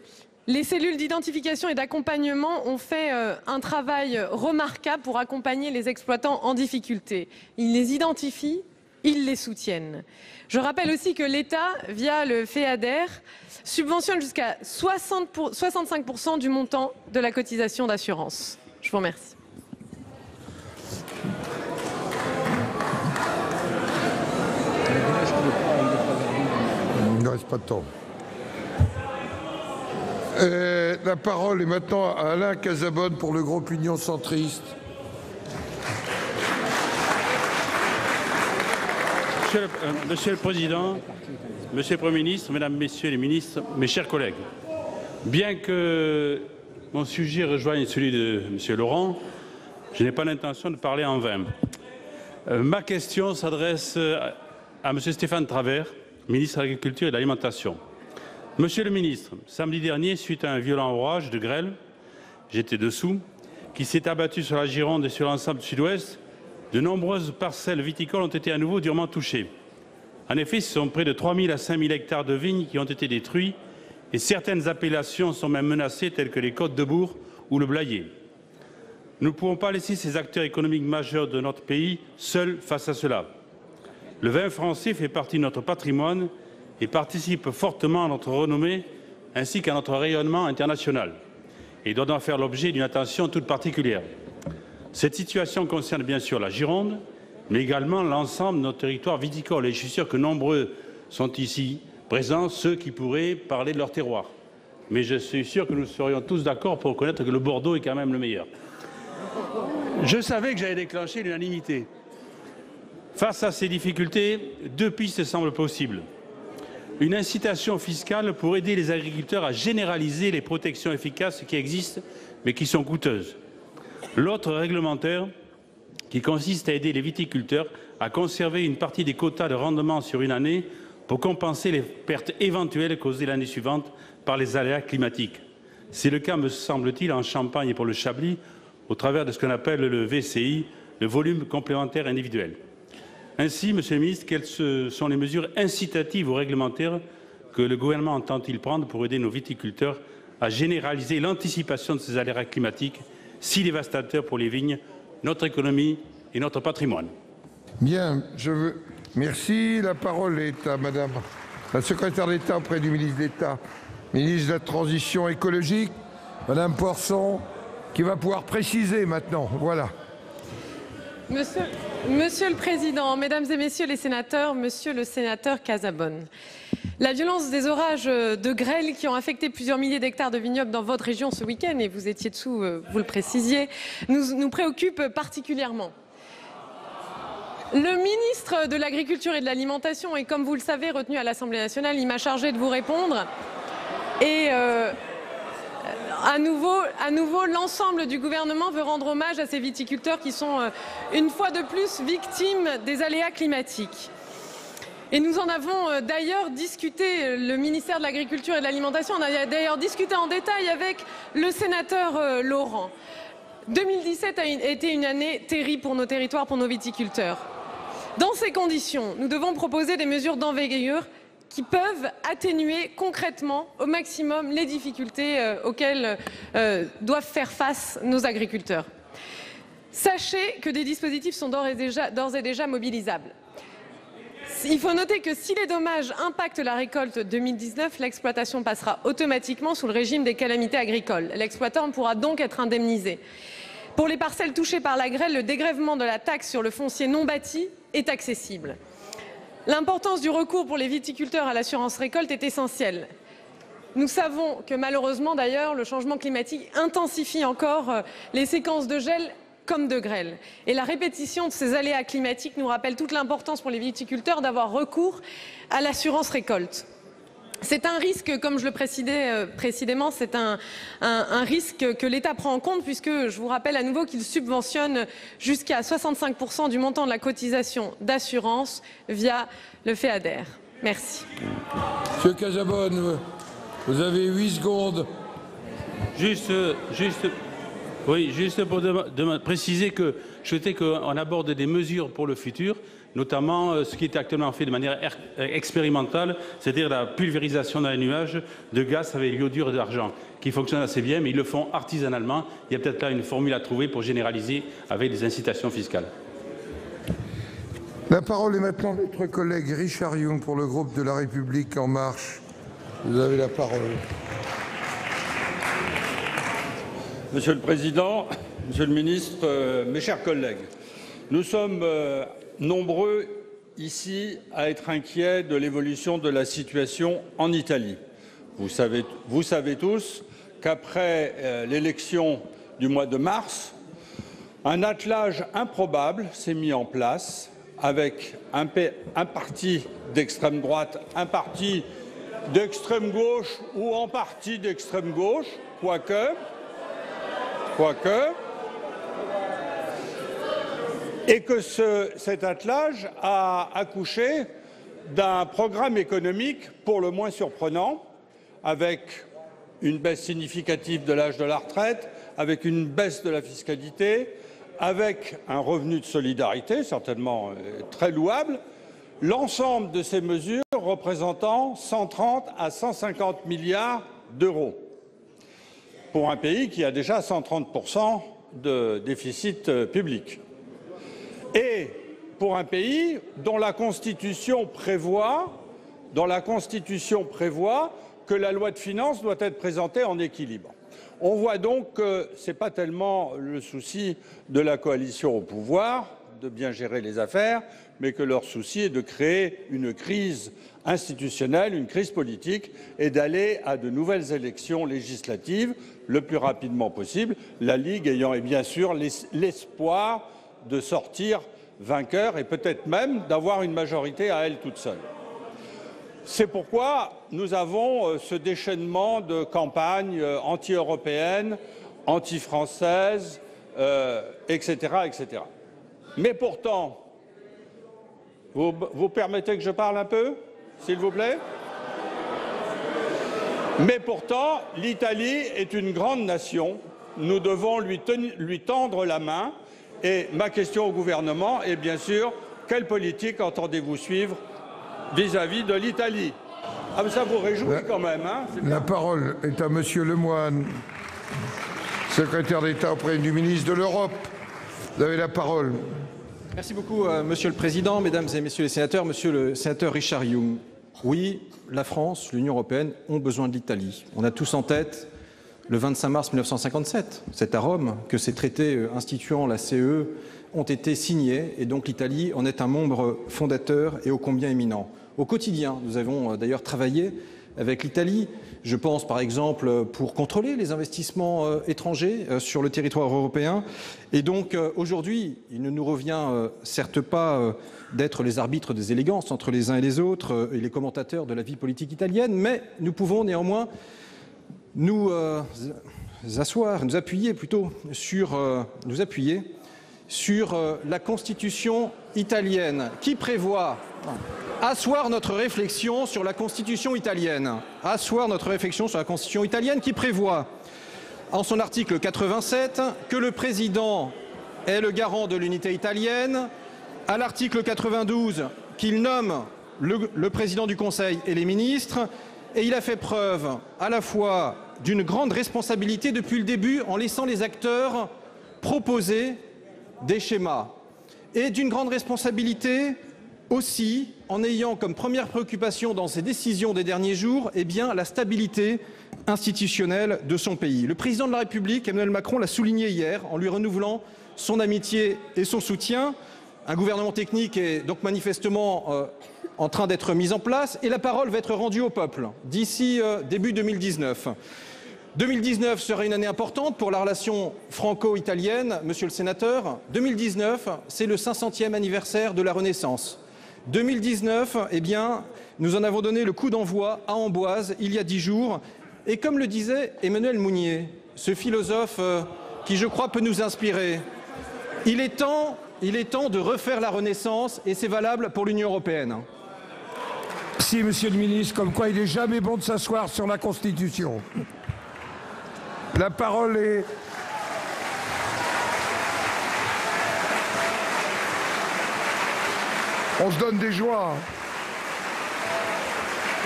les cellules d'identification et d'accompagnement ont fait un travail remarquable pour accompagner les exploitants en difficulté. Ils les identifient, ils les soutiennent. Je rappelle aussi que l'État, via le FEADER, subventionne jusqu'à 65% du montant de la cotisation d'assurance. Je vous remercie. Il ne reste pas de temps. La parole est maintenant à Alain Cazabonne pour le groupe Union centriste. Monsieur le Président, Monsieur le Premier ministre, Mesdames, Messieurs les ministres, mes chers collègues, bien que mon sujet rejoigne celui de Monsieur Laurent, je n'ai pas l'intention de parler en vain. Ma question s'adresse à Monsieur Stéphane Travert, ministre de l'Agriculture et de l'Alimentation. Monsieur le ministre, samedi dernier, suite à un violent orage de grêle, j'étais dessous, qui s'est abattu sur la Gironde et sur l'ensemble du Sud-Ouest, de nombreuses parcelles viticoles ont été à nouveau durement touchées. En effet, ce sont près de 3 000 à 5 000 hectares de vignes qui ont été détruits et certaines appellations sont même menacées, telles que les Côtes de Bourg ou le Blayais. Nous ne pouvons pas laisser ces acteurs économiques majeurs de notre pays seuls face à cela. Le vin français fait partie de notre patrimoine et participe fortement à notre renommée ainsi qu'à notre rayonnement international. Et doit donc faire l'objet d'une attention toute particulière. Cette situation concerne bien sûr la Gironde, mais également l'ensemble de notre territoire viticole. Et je suis sûr que nombreux sont ici présents ceux qui pourraient parler de leur terroir. Mais je suis sûr que nous serions tous d'accord pour reconnaître que le Bordeaux est quand même le meilleur. Je savais que j'allais déclencher l'unanimité. Face à ces difficultés, deux pistes semblent possibles. Une incitation fiscale pour aider les agriculteurs à généraliser les protections efficaces qui existent, mais qui sont coûteuses. L'autre réglementaire, qui consiste à aider les viticulteurs à conserver une partie des quotas de rendement sur une année pour compenser les pertes éventuelles causées l'année suivante par les aléas climatiques. C'est le cas, me semble-t-il, en Champagne et pour le Chablis, au travers de ce qu'on appelle le VCI, le volume complémentaire individuel. Ainsi, Monsieur le Ministre, quelles sont les mesures incitatives ou réglementaires que le gouvernement entend-il prendre pour aider nos viticulteurs à généraliser l'anticipation de ces aléas climatiques si dévastateurs pour les vignes, notre économie et notre patrimoine? Bien, merci. La parole est à Madame la secrétaire d'État auprès du ministre d'État, ministre de la Transition écologique, Madame Poirson, qui va pouvoir préciser maintenant. Voilà. Monsieur le Président, Mesdames et Messieurs les sénateurs, Monsieur le sénateur Casabonne, la violence des orages de grêle qui ont affecté plusieurs milliers d'hectares de vignobles dans votre région ce week-end, et vous étiez dessous, vous le précisiez, nous préoccupe particulièrement. Le ministre de l'Agriculture et de l'Alimentation est, comme vous le savez, retenu à l'Assemblée nationale. Il m'a chargé de vous répondre. Et à nouveau, l'ensemble du gouvernement veut rendre hommage à ces viticulteurs qui sont, une fois de plus, victimes des aléas climatiques. Et nous en avons d'ailleurs discuté, le ministère de l'Agriculture et de l'Alimentation en a d'ailleurs discuté en détail avec le sénateur Laurent. 2017 a été une année terrible pour nos territoires, pour nos viticulteurs. Dans ces conditions, nous devons proposer des mesures d'envergure qui peuvent atténuer concrètement au maximum les difficultés auxquelles doivent faire face nos agriculteurs. Sachez que des dispositifs sont d'ores et déjà mobilisables. Il faut noter que si les dommages impactent la récolte 2019, l'exploitation passera automatiquement sous le régime des calamités agricoles. L'exploitant pourra donc être indemnisé. Pour les parcelles touchées par la grêle, le dégrèvement de la taxe sur le foncier non bâti est accessible. L'importance du recours pour les viticulteurs à l'assurance récolte est essentielle. Nous savons que malheureusement d'ailleurs, le changement climatique intensifie encore les séquences de gel comme de grêle. Et la répétition de ces aléas climatiques nous rappelle toute l'importance pour les viticulteurs d'avoir recours à l'assurance récolte. C'est un risque, comme je le précisais précédemment, c'est un risque que l'État prend en compte puisque je vous rappelle à nouveau qu'il subventionne jusqu'à 65% du montant de la cotisation d'assurance via le FEADER. Merci. Monsieur Casabonne, vous avez 8 secondes. Juste pour préciser que je souhaitais qu'on aborde des mesures pour le futur, notamment ce qui est actuellement fait de manière expérimentale, c'est-à-dire la pulvérisation dans les nuages de gaz avec l'iodure d'argent, qui fonctionne assez bien, mais ils le font artisanalement. Il y a peut-être là une formule à trouver pour généraliser avec des incitations fiscales. La parole est maintenant à notre collègue Richard Yung pour le groupe de La République En Marche. Vous avez la parole. Monsieur le Président, Monsieur le Ministre, mes chers collègues, nous sommes nombreux ici à être inquiets de l'évolution de la situation en Italie. Vous savez tous qu'après l'élection du mois de mars, un attelage improbable s'est mis en place avec un parti d'extrême droite, un parti d'extrême gauche ou en partie d'extrême gauche, quoique, et que cet attelage a accouché d'un programme économique pour le moins surprenant, avec une baisse significative de l'âge de la retraite, avec une baisse de la fiscalité, avec un revenu de solidarité certainement très louable, l'ensemble de ces mesures représentant 130 à 150 milliards d'euros pour un pays qui a déjà 130% de déficit public. Et pour un pays dont la Constitution prévoit que la loi de finances doit être présentée en équilibre. On voit donc que ce n'est pas tellement le souci de la coalition au pouvoir de bien gérer les affaires, mais que leur souci est de créer une crise institutionnelle, une crise politique, et d'aller à de nouvelles élections législatives le plus rapidement possible, la Ligue ayant bien sûr l'espoir de sortir vainqueur et peut-être même d'avoir une majorité à elle toute seule. C'est pourquoi nous avons ce déchaînement de campagnes anti-européennes, anti-françaises, etc., etc. Mais pourtant, vous permettez que je parle un peu, s'il vous plaît? Mais pourtant, l'Italie est une grande nation. Nous devons lui tendre la main. Et ma question au gouvernement est bien sûr, quelle politique entendez-vous suivre vis-à-vis de l'Italie? Ah, mais ça vous réjouit quand même, hein? La parole est à Monsieur Lemoine, secrétaire d'État auprès du ministre de l'Europe. Vous avez la parole. Merci beaucoup, Monsieur le Président, Mesdames et Messieurs les sénateurs. Monsieur le sénateur Richard Yung, oui, la France, l'Union européenne ont besoin de l'Italie. On a tous en tête le 25 mars 1957, c'est à Rome que ces traités instituant la CE ont été signés et donc l'Italie en est un membre fondateur et ô combien éminent. Au quotidien, nous avons d'ailleurs travaillé avec l'Italie. Je pense par exemple pour contrôler les investissements étrangers sur le territoire européen. Et donc aujourd'hui, il ne nous revient certes pas d'être les arbitres des élégances entre les uns et les autres et les commentateurs de la vie politique italienne, mais nous pouvons néanmoins nous appuyer sur la Constitution italienne qui prévoit asseoir notre réflexion sur la Constitution italienne. Qui prévoit en son article 87 que le président est le garant de l'unité italienne, à l'article 92 qu'il nomme le président du Conseil et les ministres, et il a fait preuve à la fois d'une grande responsabilité depuis le début en laissant les acteurs proposer des schémas et d'une grande responsabilité aussi en ayant comme première préoccupation dans ses décisions des derniers jours la stabilité institutionnelle de son pays. Le président de la République, Emmanuel Macron, l'a souligné hier en lui renouvelant son amitié et son soutien. Un gouvernement technique est donc manifestement en train d'être mis en place et la parole va être rendue au peuple d'ici début 2019. 2019 sera une année importante pour la relation franco-italienne, monsieur le sénateur. 2019, c'est le 500e anniversaire de la Renaissance. 2019, nous en avons donné le coup d'envoi à Amboise il y a 10 jours. Et comme le disait Emmanuel Mounier, ce philosophe qui, je crois, peut nous inspirer, il est temps de refaire la Renaissance et c'est valable pour l'Union européenne. Si, monsieur le ministre, comme quoi il n'est jamais bon de s'asseoir sur la Constitution. La parole est... On se donne des joies.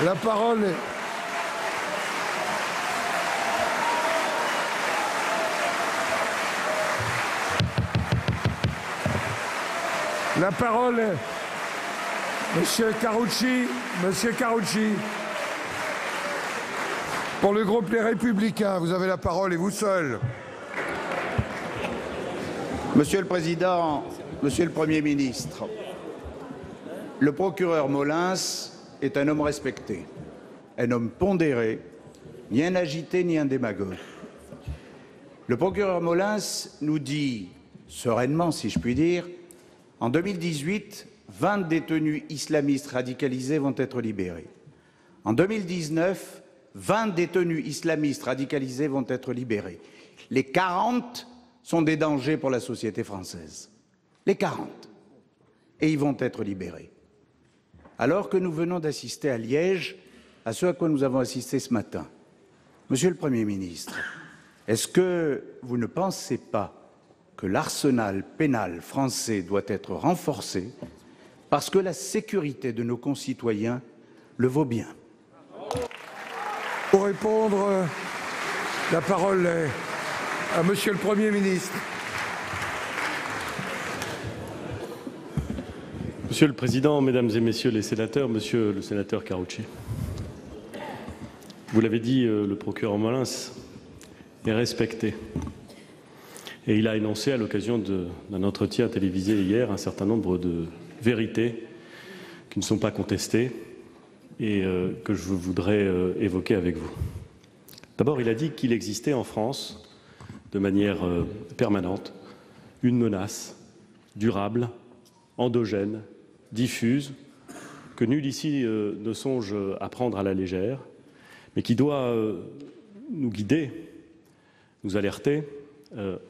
La parole est... La parole est... Monsieur Carucci. Pour le groupe Les Républicains, vous avez la parole et vous seul. Monsieur le Président, Monsieur le Premier ministre, le procureur Molins est un homme respecté, un homme pondéré, ni un agité ni un démagogue. Le procureur Molins nous dit, sereinement si je puis dire, en 2018, 20 détenus islamistes radicalisés vont être libérés. En 2019, 20 détenus islamistes radicalisés vont être libérés. Les 40 sont des dangers pour la société française. Les 40. Et ils vont être libérés. Alors que nous venons d'assister à Liège, à ce à quoi nous avons assisté ce matin. Monsieur le Premier ministre, est-ce que vous ne pensez pas que l'arsenal pénal français doit être renforcé parce que la sécurité de nos concitoyens le vaut bien? Pour répondre, la parole est à Monsieur le Premier ministre. Monsieur le Président, Mesdames et Messieurs les sénateurs, Monsieur le sénateur Karoutchi, vous l'avez dit, le procureur Molins est respecté. Et il a énoncé à l'occasion d'un entretien télévisé hier un certain nombre de vérités qui ne sont pas contestées et que je voudrais évoquer avec vous. D'abord, il a dit qu'il existait en France, de manière permanente, une menace durable, endogène, diffuse, que nul ici ne songe à prendre à la légère, mais qui doit nous guider, nous alerter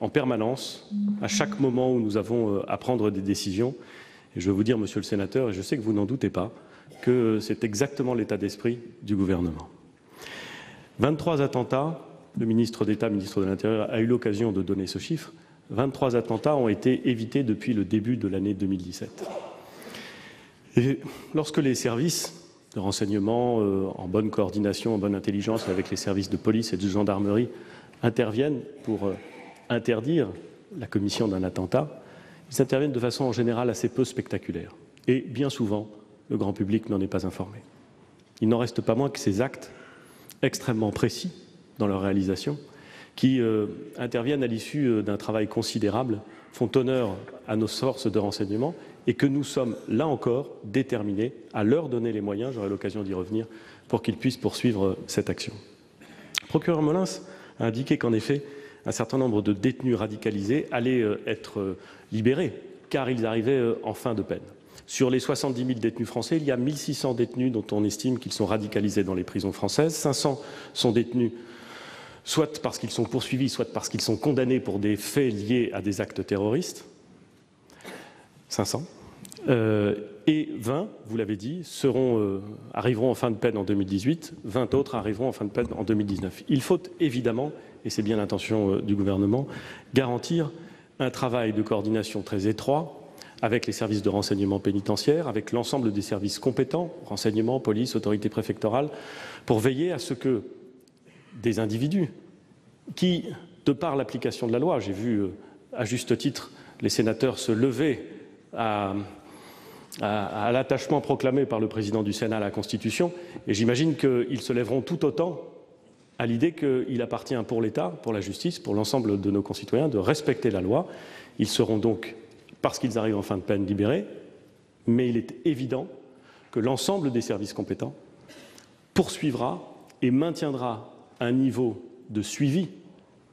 en permanence, à chaque moment où nous avons à prendre des décisions. Et je veux vous dire, Monsieur le sénateur, et je sais que vous n'en doutez pas, que c'est exactement l'état d'esprit du gouvernement. 23 attentats, le ministre d'État, ministre de l'Intérieur, a eu l'occasion de donner ce chiffre. 23 attentats ont été évités depuis le début de l'année 2017. Et lorsque les services de renseignement, en bonne coordination, en bonne intelligence avec les services de police et de gendarmerie, interviennent pour interdire la commission d'un attentat, ils interviennent de façon en général assez peu spectaculaire. Et bien souvent, le grand public n'en est pas informé. Il n'en reste pas moins que ces actes extrêmement précis dans leur réalisation, qui interviennent à l'issue d'un travail considérable, font honneur à nos forces de renseignement et que nous sommes, là encore, déterminés à leur donner les moyens, j'aurai l'occasion d'y revenir, pour qu'ils puissent poursuivre cette action. Le procureur Molins a indiqué qu'en effet, un certain nombre de détenus radicalisés allaient être libérés, car ils arrivaient en fin de peine. Sur les 70 000 détenus français, il y a 1 600 détenus dont on estime qu'ils sont radicalisés dans les prisons françaises. 500 sont détenus soit parce qu'ils sont poursuivis, soit parce qu'ils sont condamnés pour des faits liés à des actes terroristes. 500. Et 20, vous l'avez dit, arriveront en fin de peine en 2018. 20 autres arriveront en fin de peine en 2019. Il faut évidemment, et c'est bien l'intention du gouvernement, garantir un travail de coordination très étroit avec les services de renseignement pénitentiaire, avec l'ensemble des services compétents, renseignement, police, autorité préfectorale, pour veiller à ce que des individus qui, de par l'application de la loi, j'ai vu à juste titre les sénateurs se lever à l'attachement proclamé par le président du Sénat à la Constitution, et j'imagine qu'ils se lèveront tout autant à l'idée qu'il appartient pour l'État, pour la justice, pour l'ensemble de nos concitoyens de respecter la loi. Ils seront donc, parce qu'ils arrivent en fin de peine, libérés, mais il est évident que l'ensemble des services compétents poursuivra et maintiendra un niveau de suivi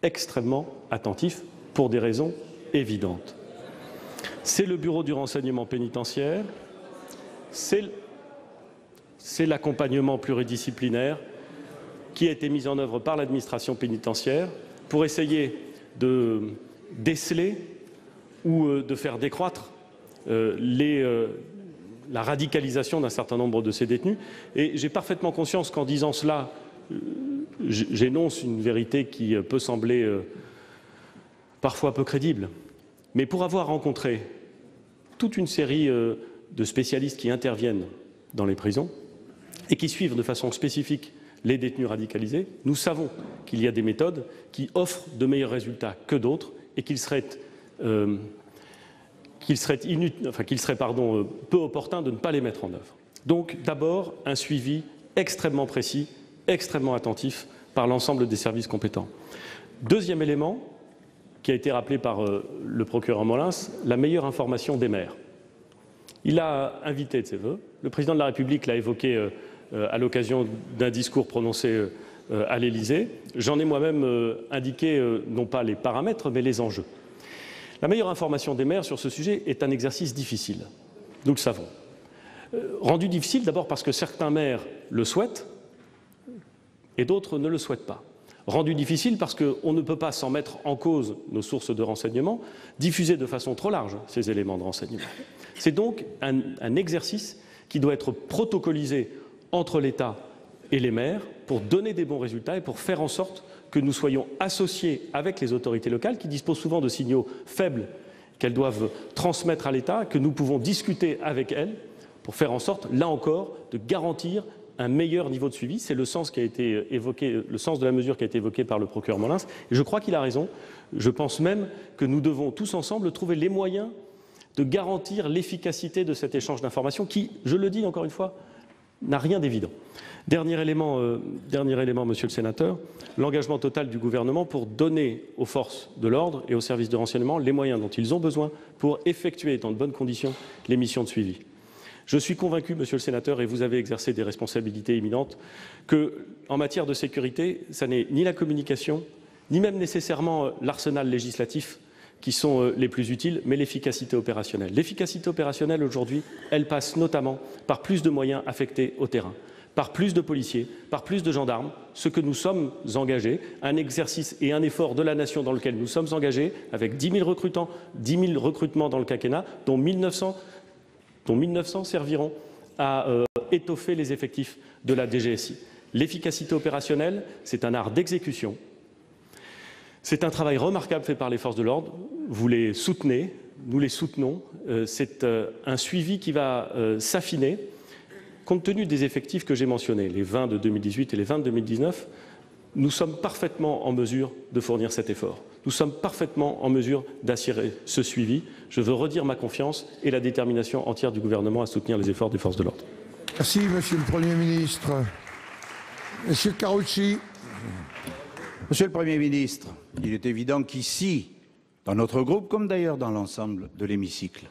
extrêmement attentif pour des raisons évidentes. C'est le bureau du renseignement pénitentiaire, c'est l'accompagnement pluridisciplinaire qui a été mis en œuvre par l'administration pénitentiaire pour essayer de déceler ou de faire décroître la radicalisation d'un certain nombre de ces détenus. Et j'ai parfaitement conscience qu'en disant cela, j'énonce une vérité qui peut sembler parfois peu crédible. Mais pour avoir rencontré toute une série de spécialistes qui interviennent dans les prisons et qui suivent de façon spécifique les détenus radicalisés, nous savons qu'il y a des méthodes qui offrent de meilleurs résultats que d'autres et qu'il serait peu opportun de ne pas les mettre en œuvre. Donc d'abord un suivi extrêmement précis, extrêmement attentif par l'ensemble des services compétents. Deuxième élément qui a été rappelé par le procureur Molins, la meilleure information des maires. Il a invité de ses voeux, le président de la République l'a évoqué à l'occasion d'un discours prononcé à l'Élysée. J'en ai moi-même indiqué non pas les paramètres mais les enjeux. La meilleure information des maires sur ce sujet est un exercice difficile, nous le savons. Rendu difficile d'abord parce que certains maires le souhaitent et d'autres ne le souhaitent pas. Rendu difficile parce qu'on ne peut pas, sans mettre en cause nos sources de renseignement, diffuser de façon trop large ces éléments de renseignement. C'est donc un exercice qui doit être protocolisé entre l'État et les maires pour donner des bons résultats et pour faire en sorte que nous soyons associés avec les autorités locales qui disposent souvent de signaux faibles qu'elles doivent transmettre à l'État, que nous pouvons discuter avec elles pour faire en sorte, là encore, de garantir un meilleur niveau de suivi. C'est le sens qui a été évoqué, le sens de la mesure qui a été évoquée par le procureur Molins. Et je crois qu'il a raison. Je pense même que nous devons tous ensemble trouver les moyens de garantir l'efficacité de cet échange d'informations qui, je le dis encore une fois, n'a rien d'évident. Dernier élément, monsieur le sénateur, l'engagement total du gouvernement pour donner aux forces de l'ordre et aux services de renseignement les moyens dont ils ont besoin pour effectuer dans de bonnes conditions les missions de suivi. Je suis convaincu, monsieur le sénateur, et vous avez exercé des responsabilités éminentes, qu'en matière de sécurité, ça n'est ni la communication, ni même nécessairement l'arsenal législatif qui sont les plus utiles, mais l'efficacité opérationnelle. L'efficacité opérationnelle, aujourd'hui, elle passe notamment par plus de moyens affectés au terrain, par plus de policiers, par plus de gendarmes, ce que nous sommes engagés, un exercice et un effort de la nation dans lequel nous sommes engagés, avec 10 000 recrutants, 10 000 recrutements dans le quinquennat, dont 1900 serviront à étoffer les effectifs de la DGSI. L'efficacité opérationnelle, c'est un art d'exécution. C'est un travail remarquable fait par les forces de l'ordre. Vous les soutenez, nous les soutenons. C'est un suivi qui va s'affiner. Compte tenu des effectifs que j'ai mentionnés, les 20 de 2018 et les 20 de 2019, nous sommes parfaitement en mesure de fournir cet effort. Nous sommes parfaitement en mesure d'assurer ce suivi. Je veux redire ma confiance et la détermination entière du gouvernement à soutenir les efforts des forces de l'ordre. Merci, Monsieur le Premier ministre. Monsieur Karoutchi. Monsieur le Premier ministre, il est évident qu'ici, dans notre groupe, comme d'ailleurs dans l'ensemble de l'hémicycle,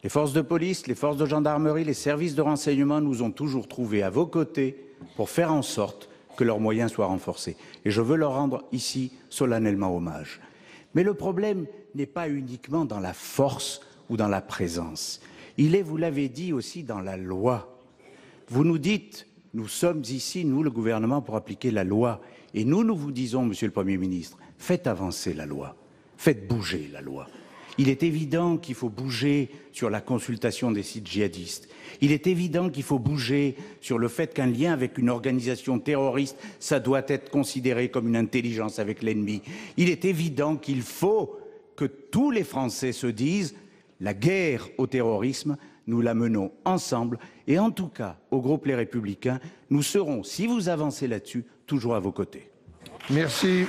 les forces de police, les forces de gendarmerie, les services de renseignement nous ont toujours trouvés à vos côtés pour faire en sorte que leurs moyens soient renforcés. Et je veux leur rendre ici solennellement hommage. Mais le problème n'est pas uniquement dans la force ou dans la présence. Il est, vous l'avez dit, aussi dans la loi. Vous nous dites, nous sommes ici, nous, le gouvernement, pour appliquer la loi. Et nous vous disons, Monsieur le Premier ministre, faites avancer la loi, faites bouger la loi. Il est évident qu'il faut bouger sur la consultation des sites djihadistes. Il est évident qu'il faut bouger sur le fait qu'un lien avec une organisation terroriste, ça doit être considéré comme une intelligence avec l'ennemi. Il est évident qu'il faut que tous les Français se disent la guerre au terrorisme, nous la menons ensemble. Et en tout cas, au groupe Les Républicains, nous serons, si vous avancez là-dessus, toujours à vos côtés. Merci.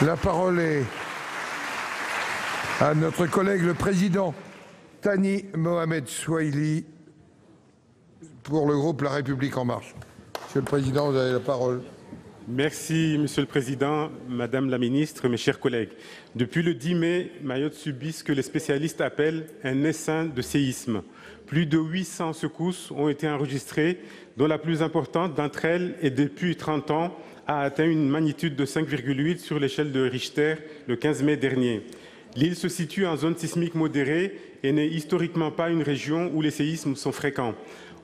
La parole est à notre collègue le président Thani Mohamed Soilihi pour le groupe La République En Marche. Monsieur le Président, vous avez la parole. Merci, Monsieur le Président, Madame la Ministre, mes chers collègues. Depuis le 10 mai, Mayotte subit ce que les spécialistes appellent un essaim de séisme. Plus de 800 secousses ont été enregistrées, dont la plus importante d'entre elles, et depuis 30 ans, a atteint une magnitude de 5,8 sur l'échelle de Richter le 15 mai dernier. L'île se situe en zone sismique modérée et n'est historiquement pas une région où les séismes sont fréquents.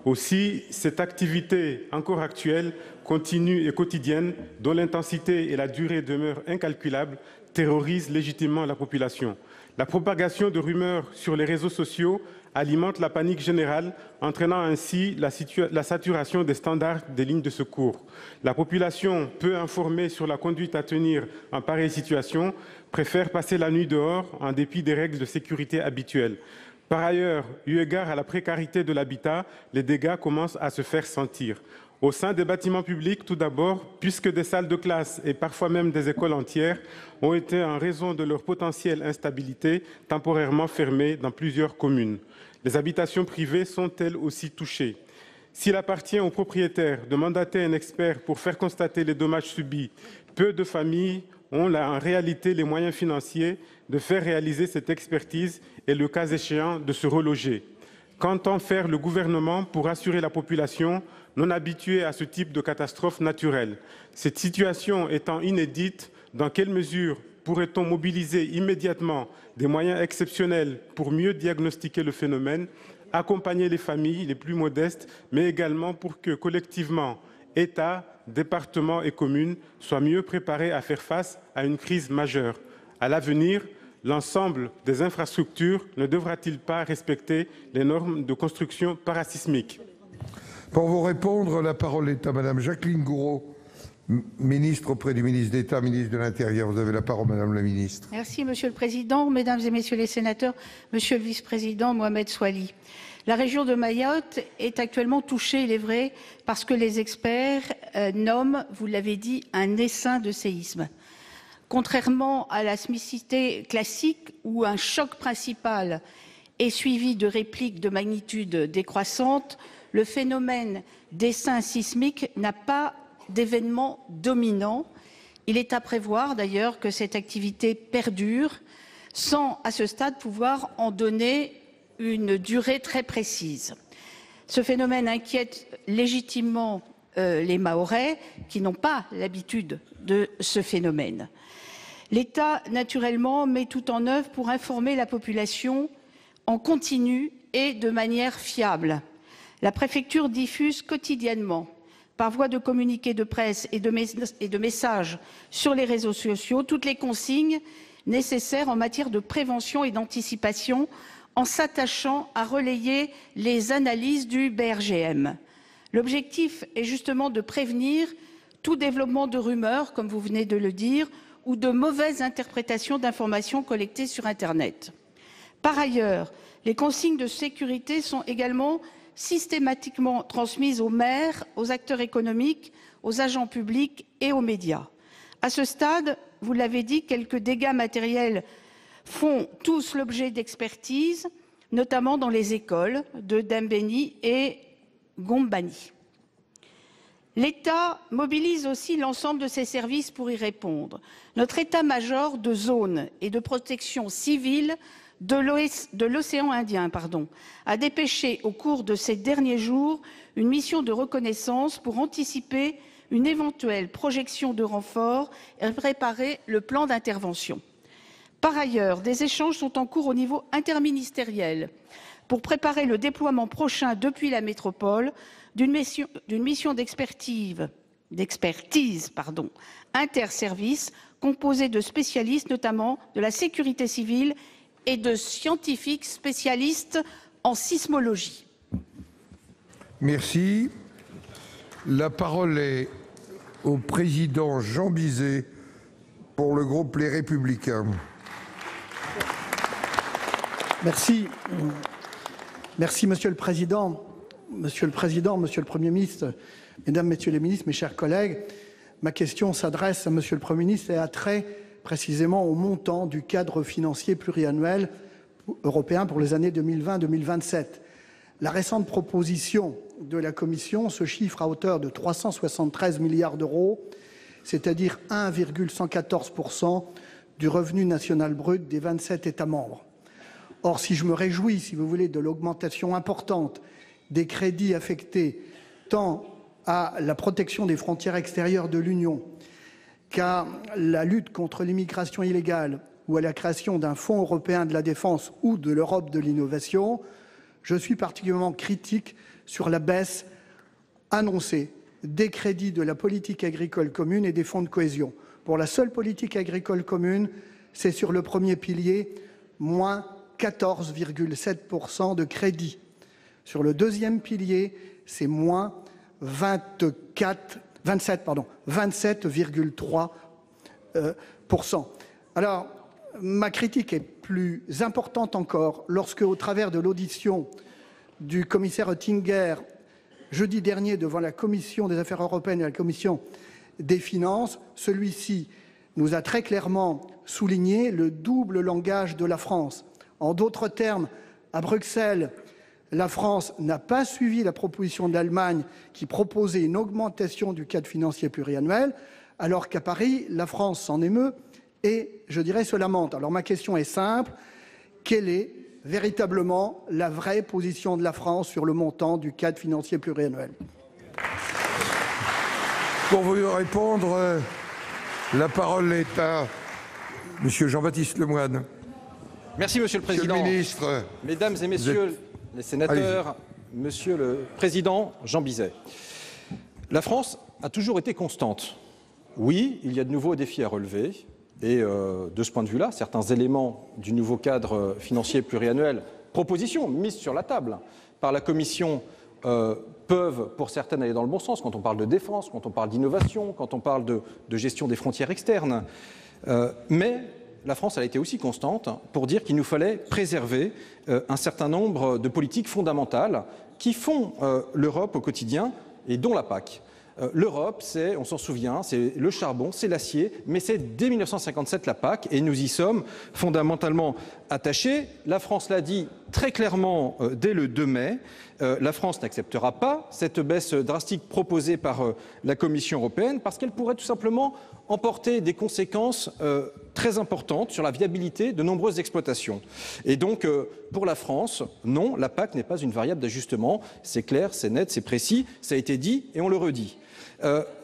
Aussi, cette activité encore actuelle, continue et quotidienne, dont l'intensité et la durée demeurent incalculables, terrorise légitimement la population. La propagation de rumeurs sur les réseaux sociaux alimente la panique générale, entraînant ainsi la saturation des standards des lignes de secours. La population, peu informée sur la conduite à tenir en pareille situation, préfère passer la nuit dehors en dépit des règles de sécurité habituelles. Par ailleurs, eu égard à la précarité de l'habitat, les dégâts commencent à se faire sentir. Au sein des bâtiments publics, tout d'abord, puisque des salles de classe et parfois même des écoles entières ont été, en raison de leur potentielle instabilité, temporairement fermées dans plusieurs communes. Les habitations privées sont elles aussi touchées. S'il appartient aux propriétaires de mandater un expert pour faire constater les dommages subis, peu de familles ont en réalité les moyens financiers de faire réaliser cette expertise et, le cas échéant, de se reloger. Qu'entend faire le gouvernement pour assurer la population non habituée à ce type de catastrophe naturelle? Cette situation étant inédite, dans quelle mesure pourrait-on mobiliser immédiatement des moyens exceptionnels pour mieux diagnostiquer le phénomène, accompagner les familles les plus modestes, mais également pour que, collectivement, État, départements et communes soient mieux préparés à faire face à une crise majeure? À l'avenir, l'ensemble des infrastructures ne devra-t-il pas respecter les normes de construction parasismique? Pour vous répondre, la parole est à Madame Jacqueline Gourault, ministre auprès du ministre d'État, ministre de l'Intérieur. Vous avez la parole, Madame la ministre. Merci, Monsieur le Président. Mesdames et Messieurs les sénateurs, Monsieur le Vice-président Mohamed Soilihi. La région de Mayotte est actuellement touchée, il est vrai, parce que les experts nomment, vous l'avez dit, un essaim de séisme. Contrairement à la sismicité classique, où un choc principal est suivi de répliques de magnitude décroissante, le phénomène d'essaim sismique n'a pas d'événement dominant. Il est à prévoir d'ailleurs que cette activité perdure sans, à ce stade, pouvoir en donner une durée très précise. Ce phénomène inquiète légitimement les Mahorais qui n'ont pas l'habitude de ce phénomène. L'État, naturellement, met tout en œuvre pour informer la population en continu et de manière fiable. La préfecture diffuse quotidiennement, par voie de communiqués de presse et de messages sur les réseaux sociaux, toutes les consignes nécessaires en matière de prévention et d'anticipation en s'attachant à relayer les analyses du BRGM. L'objectif est justement de prévenir tout développement de rumeurs, comme vous venez de le dire, ou de mauvaises interprétations d'informations collectées sur Internet. Par ailleurs, les consignes de sécurité sont également systématiquement transmises aux maires, aux acteurs économiques, aux agents publics et aux médias. À ce stade, vous l'avez dit, quelques dégâts matériels font tous l'objet d'expertises, notamment dans les écoles de Dembéni et Gombani. L'État mobilise aussi l'ensemble de ses services pour y répondre. Notre état-major de zone et de protection civile de l'océan Indien a dépêché au cours de ces derniers jours une mission de reconnaissance pour anticiper une éventuelle projection de renfort et préparer le plan d'intervention. Par ailleurs, des échanges sont en cours au niveau interministériel pour préparer le déploiement prochain depuis la métropole d'une mission d'expertise interservices composée de spécialistes, notamment de la sécurité civile et de scientifiques spécialistes en sismologie. Merci. La parole est au président Jean Bizet pour le groupe Les Républicains. Merci. Merci, Monsieur le Président. Monsieur le Président, Monsieur le Premier ministre, Mesdames, Messieurs les ministres, mes chers collègues, ma question s'adresse à Monsieur le Premier ministre et a trait précisément au montant du cadre financier pluriannuel européen pour les années 2020-2027. La récente proposition de la Commission se chiffre à hauteur de 373 milliards d'euros, c'est-à-dire 1,114% du revenu national brut des 27 États membres. Or, si je me réjouis, si vous voulez, de l'augmentation importante des crédits affectés tant à la protection des frontières extérieures de l'Union qu'à la lutte contre l'immigration illégale ou à la création d'un fonds européen de la défense ou de l'Europe de l'innovation, je suis particulièrement critique sur la baisse annoncée des crédits de la politique agricole commune et des fonds de cohésion. Pour la seule politique agricole commune, c'est sur le premier pilier, moins 14,7% de crédits. Sur le deuxième pilier, c'est moins 27,3%. Alors, ma critique est plus importante encore lorsque, au travers de l'audition du commissaire Oettinger, jeudi dernier, devant la Commission des Affaires européennes et la Commission des Finances, celui-ci nous a très clairement souligné le double langage de la France. En d'autres termes, à Bruxelles, la France n'a pas suivi la proposition de l'Allemagne qui proposait une augmentation du cadre financier pluriannuel, alors qu'à Paris, la France s'en émeut et, je dirais, se lamente. Alors ma question est simple. Quelle est véritablement la vraie position de la France sur le montant du cadre financier pluriannuel? Pour vous répondre, la parole est à Monsieur Jean-Baptiste Lemoyne. Merci, Monsieur le Président. Monsieur le ministre. Mesdames et Messieurs les sénateurs, Monsieur le Président Jean Bizet. La France a toujours été constante. Oui, il y a de nouveaux défis à relever. Et de ce point de vue-là, certains éléments du nouveau cadre financier pluriannuel, propositions mises sur la table par la Commission, peuvent, pour certaines, aller dans le bon sens, quand on parle de défense, quand on parle d'innovation, quand on parle de gestion des frontières externes. Mais la France elle a été aussi constante pour dire qu'il nous fallait préserver un certain nombre de politiques fondamentales qui font l'Europe au quotidien et dont la PAC. L'Europe, c'est, on s'en souvient, c'est le charbon, c'est l'acier, mais c'est dès 1957 la PAC et nous y sommes fondamentalement attachés. La France l'a dit très clairement dès le 2 mai. La France n'acceptera pas cette baisse drastique proposée par la Commission européenne parce qu'elle pourrait tout simplement emporter des conséquences très importantes sur la viabilité de nombreuses exploitations. Et donc, pour la France, non, la PAC n'est pas une variable d'ajustement. C'est clair, c'est net, c'est précis, ça a été dit et on le redit.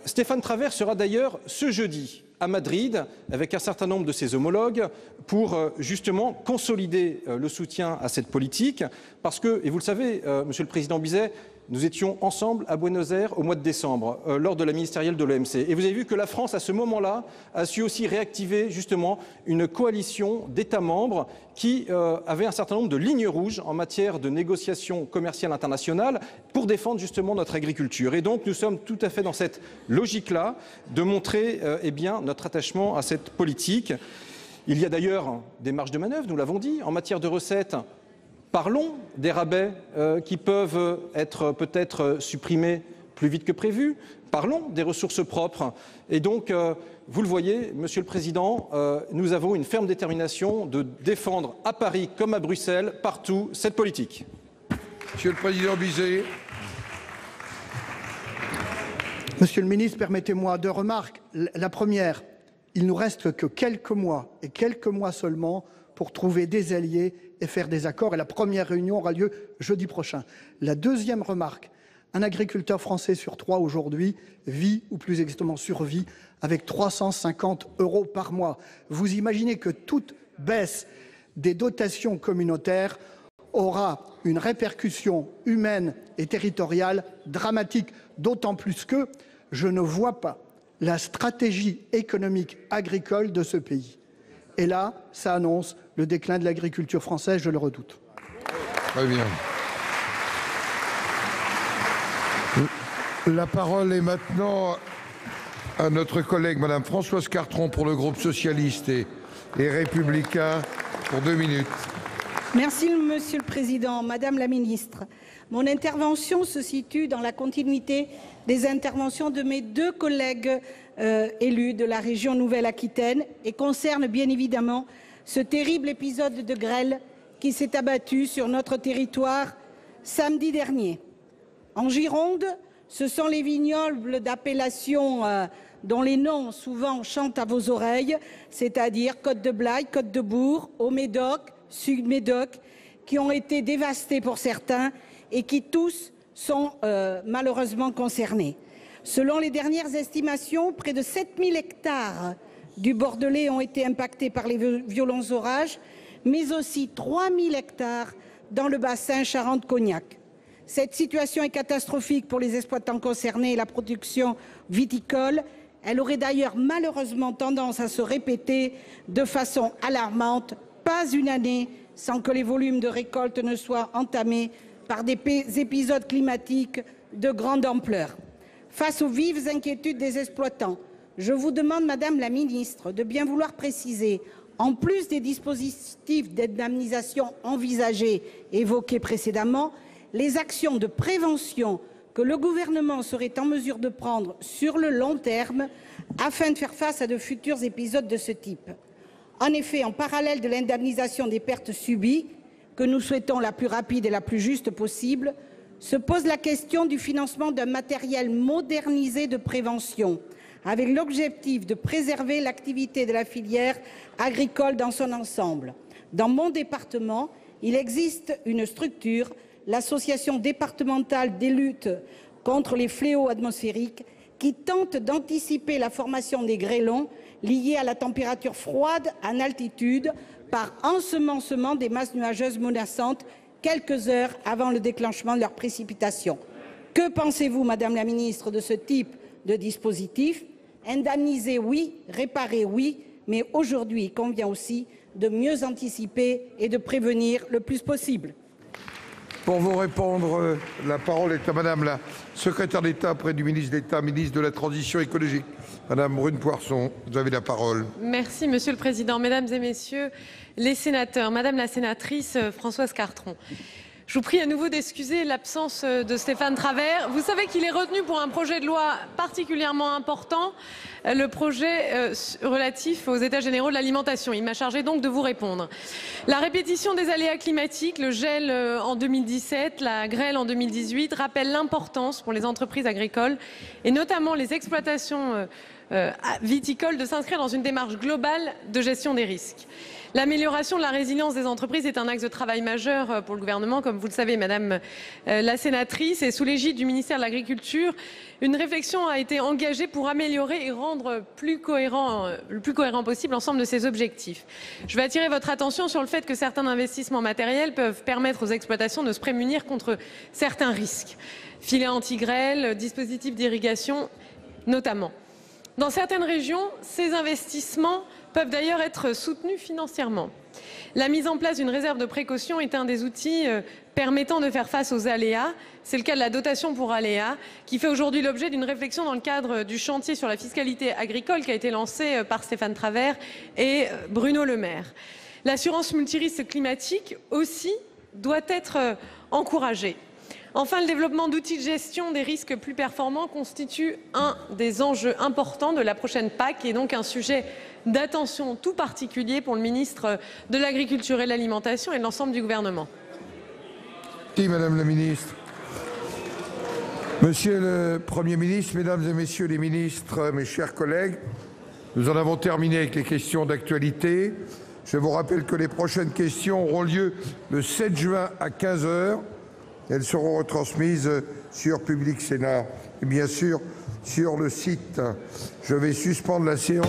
Stéphane Travert sera d'ailleurs ce jeudi à Madrid avec un certain nombre de ses homologues pour justement consolider le soutien à cette politique parce que, et vous le savez, Monsieur le Président Bizet, nous étions ensemble à Buenos Aires au mois de décembre lors de la ministérielle de l'OMC et vous avez vu que la France à ce moment-là a su aussi réactiver justement une coalition d'États membres qui avaient un certain nombre de lignes rouges en matière de négociations commerciales internationales pour défendre justement notre agriculture. Et donc nous sommes tout à fait dans cette logique-là de montrer eh bien, notre attachement à cette politique. Il y a d'ailleurs des marges de manœuvre, nous l'avons dit, en matière de recettes. Parlons des rabais qui peuvent être peut-être supprimés plus vite que prévu. Parlons des ressources propres. Et donc, vous le voyez, Monsieur le Président, nous avons une ferme détermination de défendre à Paris comme à Bruxelles, partout, cette politique. Monsieur le Président Bizet. Monsieur le ministre, permettez-moi 2 remarques. La première, il nous reste que quelques mois, et quelques mois seulement, pour trouver des alliés et faire des accords. Et la première réunion aura lieu jeudi prochain. La deuxième remarque, un agriculteur français sur 3 aujourd'hui vit, ou plus exactement survit, avec 350 € par mois. Vous imaginez que toute baisse des dotations communautaires aura une répercussion humaine et territoriale dramatique, d'autant plus que je ne vois pas la stratégie économique agricole de ce pays. Et là, ça annonce le déclin de l'agriculture française, je le redoute. Très bien. La parole est maintenant à notre collègue Madame Françoise Cartron pour le groupe socialiste et républicain pour 2 minutes. Merci Monsieur le Président, Madame la Ministre. Mon intervention se situe dans la continuité des interventions de mes 2 collègues élus de la région Nouvelle-Aquitaine et concerne bien évidemment ce terrible épisode de grêle qui s'est abattu sur notre territoire samedi dernier. En Gironde, ce sont les vignobles d'appellation dont les noms souvent chantent à vos oreilles, c'est-à-dire Côte de Blaye, Côte de Bourg, Haut-Médoc, Sud-Médoc, qui ont été dévastés pour certains et qui tous sont malheureusement concernés. Selon les dernières estimations, près de 7000 hectares du Bordelais ont été impactés par les violents orages, mais aussi 3000 hectares dans le bassin Charente-Cognac. Cette situation est catastrophique pour les exploitants concernés et la production viticole. Elle aurait d'ailleurs malheureusement tendance à se répéter de façon alarmante, pas une année sans que les volumes de récolte ne soient entamés par des épisodes climatiques de grande ampleur. Face aux vives inquiétudes des exploitants, je vous demande, Madame la Ministre, de bien vouloir préciser, en plus des dispositifs d'indemnisation envisagés évoqués précédemment, les actions de prévention que le gouvernement serait en mesure de prendre sur le long terme afin de faire face à de futurs épisodes de ce type. En effet, en parallèle de l'indemnisation des pertes subies, que nous souhaitons la plus rapide et la plus juste possible, se pose la question du financement d'un matériel modernisé de prévention, avec l'objectif de préserver l'activité de la filière agricole dans son ensemble. Dans mon département, il existe une structure, l'Association départementale des luttes contre les fléaux atmosphériques, qui tente d'anticiper la formation des grêlons liés à la température froide en altitude par ensemencement des masses nuageuses menaçantes quelques heures avant le déclenchement de leurs précipitations. Que pensez-vous, Madame la Ministre, de ce type de dispositif? Indemniser, oui, réparer, oui, mais aujourd'hui, il convient aussi de mieux anticiper et de prévenir le plus possible. Pour vous répondre, la parole est à Madame la secrétaire d'État auprès du ministre d'État, ministre de la Transition écologique. Madame Brune Poirson, vous avez la parole. Merci, Monsieur le Président. Mesdames et Messieurs les sénateurs, Madame la sénatrice Françoise Cartron, je vous prie à nouveau d'excuser l'absence de Stéphane Travert. Vous savez qu'il est retenu pour un projet de loi particulièrement important, le projet relatif aux États généraux de l'alimentation. Il m'a chargé donc de vous répondre. La répétition des aléas climatiques, le gel en 2017, la grêle en 2018, rappellent l'importance pour les entreprises agricoles et notamment les exploitations viticoles de s'inscrire dans une démarche globale de gestion des risques. L'amélioration de la résilience des entreprises est un axe de travail majeur pour le gouvernement, comme vous le savez, Madame la sénatrice, et sous l'égide du ministère de l'Agriculture, une réflexion a été engagée pour améliorer et rendre le plus cohérent possible l'ensemble de ces objectifs. Je vais attirer votre attention sur le fait que certains investissements matériels peuvent permettre aux exploitations de se prémunir contre certains risques. Filets anti-grêle, dispositifs d'irrigation notamment. Dans certaines régions, ces investissements peuvent d'ailleurs être soutenus financièrement. La mise en place d'une réserve de précaution est un des outils permettant de faire face aux aléas. C'est le cas de la dotation pour aléas, qui fait aujourd'hui l'objet d'une réflexion dans le cadre du chantier sur la fiscalité agricole qui a été lancé par Stéphane Travert et Bruno Le Maire. L'assurance multirisque climatique aussi doit être encouragée. Enfin, le développement d'outils de gestion des risques plus performants constitue un des enjeux importants de la prochaine PAC et donc un sujet d'attention tout particulier pour le ministre de l'Agriculture et de l'Alimentation et de l'ensemble du gouvernement. Merci Madame la Ministre. Monsieur le Premier ministre, Mesdames et Messieurs les ministres, mes chers collègues, nous en avons terminé avec les questions d'actualité. Je vous rappelle que les prochaines questions auront lieu le 7 juin à 15 h. Elles seront retransmises sur Public Sénat et bien sûr sur le site. Je vais suspendre la séance.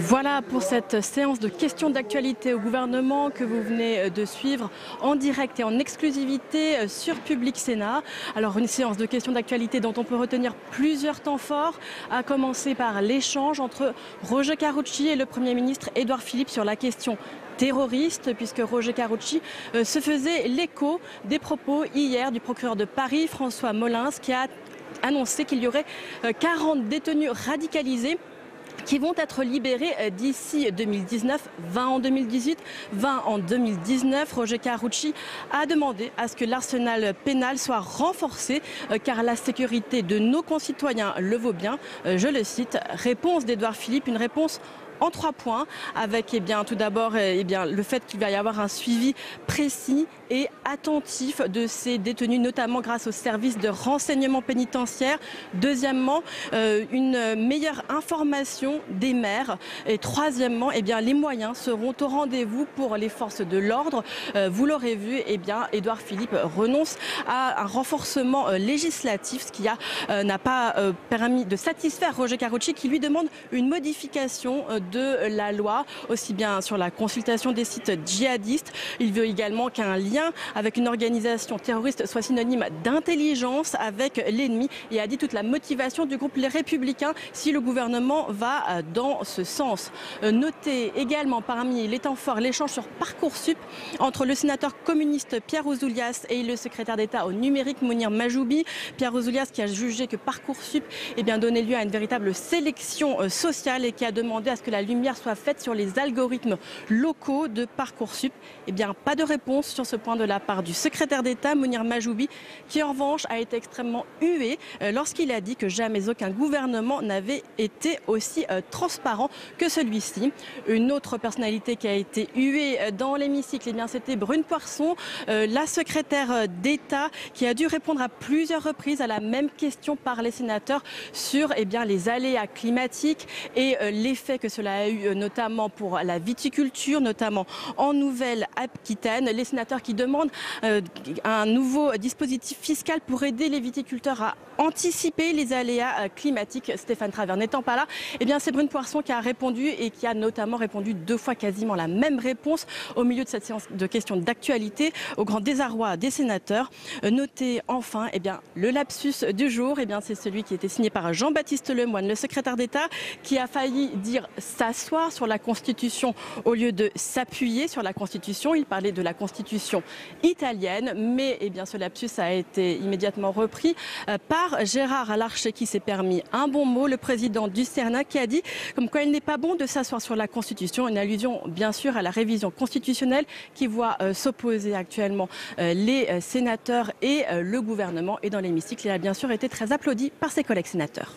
Voilà pour cette séance de questions d'actualité au gouvernement que vous venez de suivre en direct et en exclusivité sur Public Sénat. Alors une séance de questions d'actualité dont on peut retenir plusieurs temps forts, à commencer par l'échange entre Roger Karoutchi et le Premier ministre Édouard Philippe sur la question terroriste, puisque Roger Karoutchi se faisait l'écho des propos hier du procureur de Paris, François Molins, qui a annoncé qu'il y aurait 40 détenus radicalisés qui vont être libérés d'ici 2019, 20 en 2018, 20 en 2019. Roger Karoutchi a demandé à ce que l'arsenal pénal soit renforcé car la sécurité de nos concitoyens le vaut bien. Je le cite, réponse d'Édouard Philippe, une réponse en 3 points, avec tout d'abord le fait qu'il va y avoir un suivi précis et attentif de ces détenus, notamment grâce au service de renseignement pénitentiaire. Deuxièmement, une meilleure information des maires. Et troisièmement, les moyens seront au rendez-vous pour les forces de l'ordre. Vous l'aurez vu, Édouard Philippe renonce à un renforcement législatif, ce qui n'a pas permis de satisfaire Roger Karoutchi, qui lui demande une modification de la loi, aussi bien sur la consultation des sites djihadistes. Il veut également qu'un lien avec une organisation terroriste soit synonyme d'intelligence avec l'ennemi et a dit toute la motivation du groupe Les Républicains si le gouvernement va dans ce sens. Notez également parmi les temps forts l'échange sur Parcoursup entre le sénateur communiste Pierre Ouzoulias et le secrétaire d'État au numérique Mounir Majoubi. Pierre Ouzoulias qui a jugé que Parcoursup donnait lieu à une véritable sélection sociale et qui a demandé à ce que la lumière soit faite sur les algorithmes locaux de Parcoursup. Pas de réponse sur ce point de la part du secrétaire d'État Mounir Majoubi, qui en revanche a été extrêmement hué lorsqu'il a dit que jamais aucun gouvernement n'avait été aussi transparent que celui-ci. Une autre personnalité qui a été huée dans l'hémicycle, c'était Brune Poirson, la secrétaire d'État, qui a dû répondre à plusieurs reprises à la même question par les sénateurs sur les aléas climatiques et l'effet que cela a eu notamment pour la viticulture, notamment en Nouvelle-Aquitaine. Les sénateurs qui demandent un nouveau dispositif fiscal pour aider les viticulteurs à anticiper les aléas climatiques. Stéphane Travert n'étant pas là, c'est Brune Poirson qui a répondu et qui a notamment répondu 2 fois quasiment la même réponse au milieu de cette séance de questions d'actualité, au grand désarroi des sénateurs. Notez enfin le lapsus du jour, c'est celui qui était signé par Jean-Baptiste Lemoyne, le secrétaire d'État, qui a failli dire s'asseoir sur la Constitution au lieu de s'appuyer sur la Constitution. Il parlait de la Constitution italienne, mais ce lapsus a été immédiatement repris par Gérard Larcher qui s'est permis un bon mot, le président du Sénat, qui a dit comme quoi il n'est pas bon de s'asseoir sur la Constitution, une allusion bien sûr à la révision constitutionnelle qui voit s'opposer actuellement les sénateurs et le gouvernement. Et dans l'hémicycle, il a bien sûr été très applaudi par ses collègues sénateurs.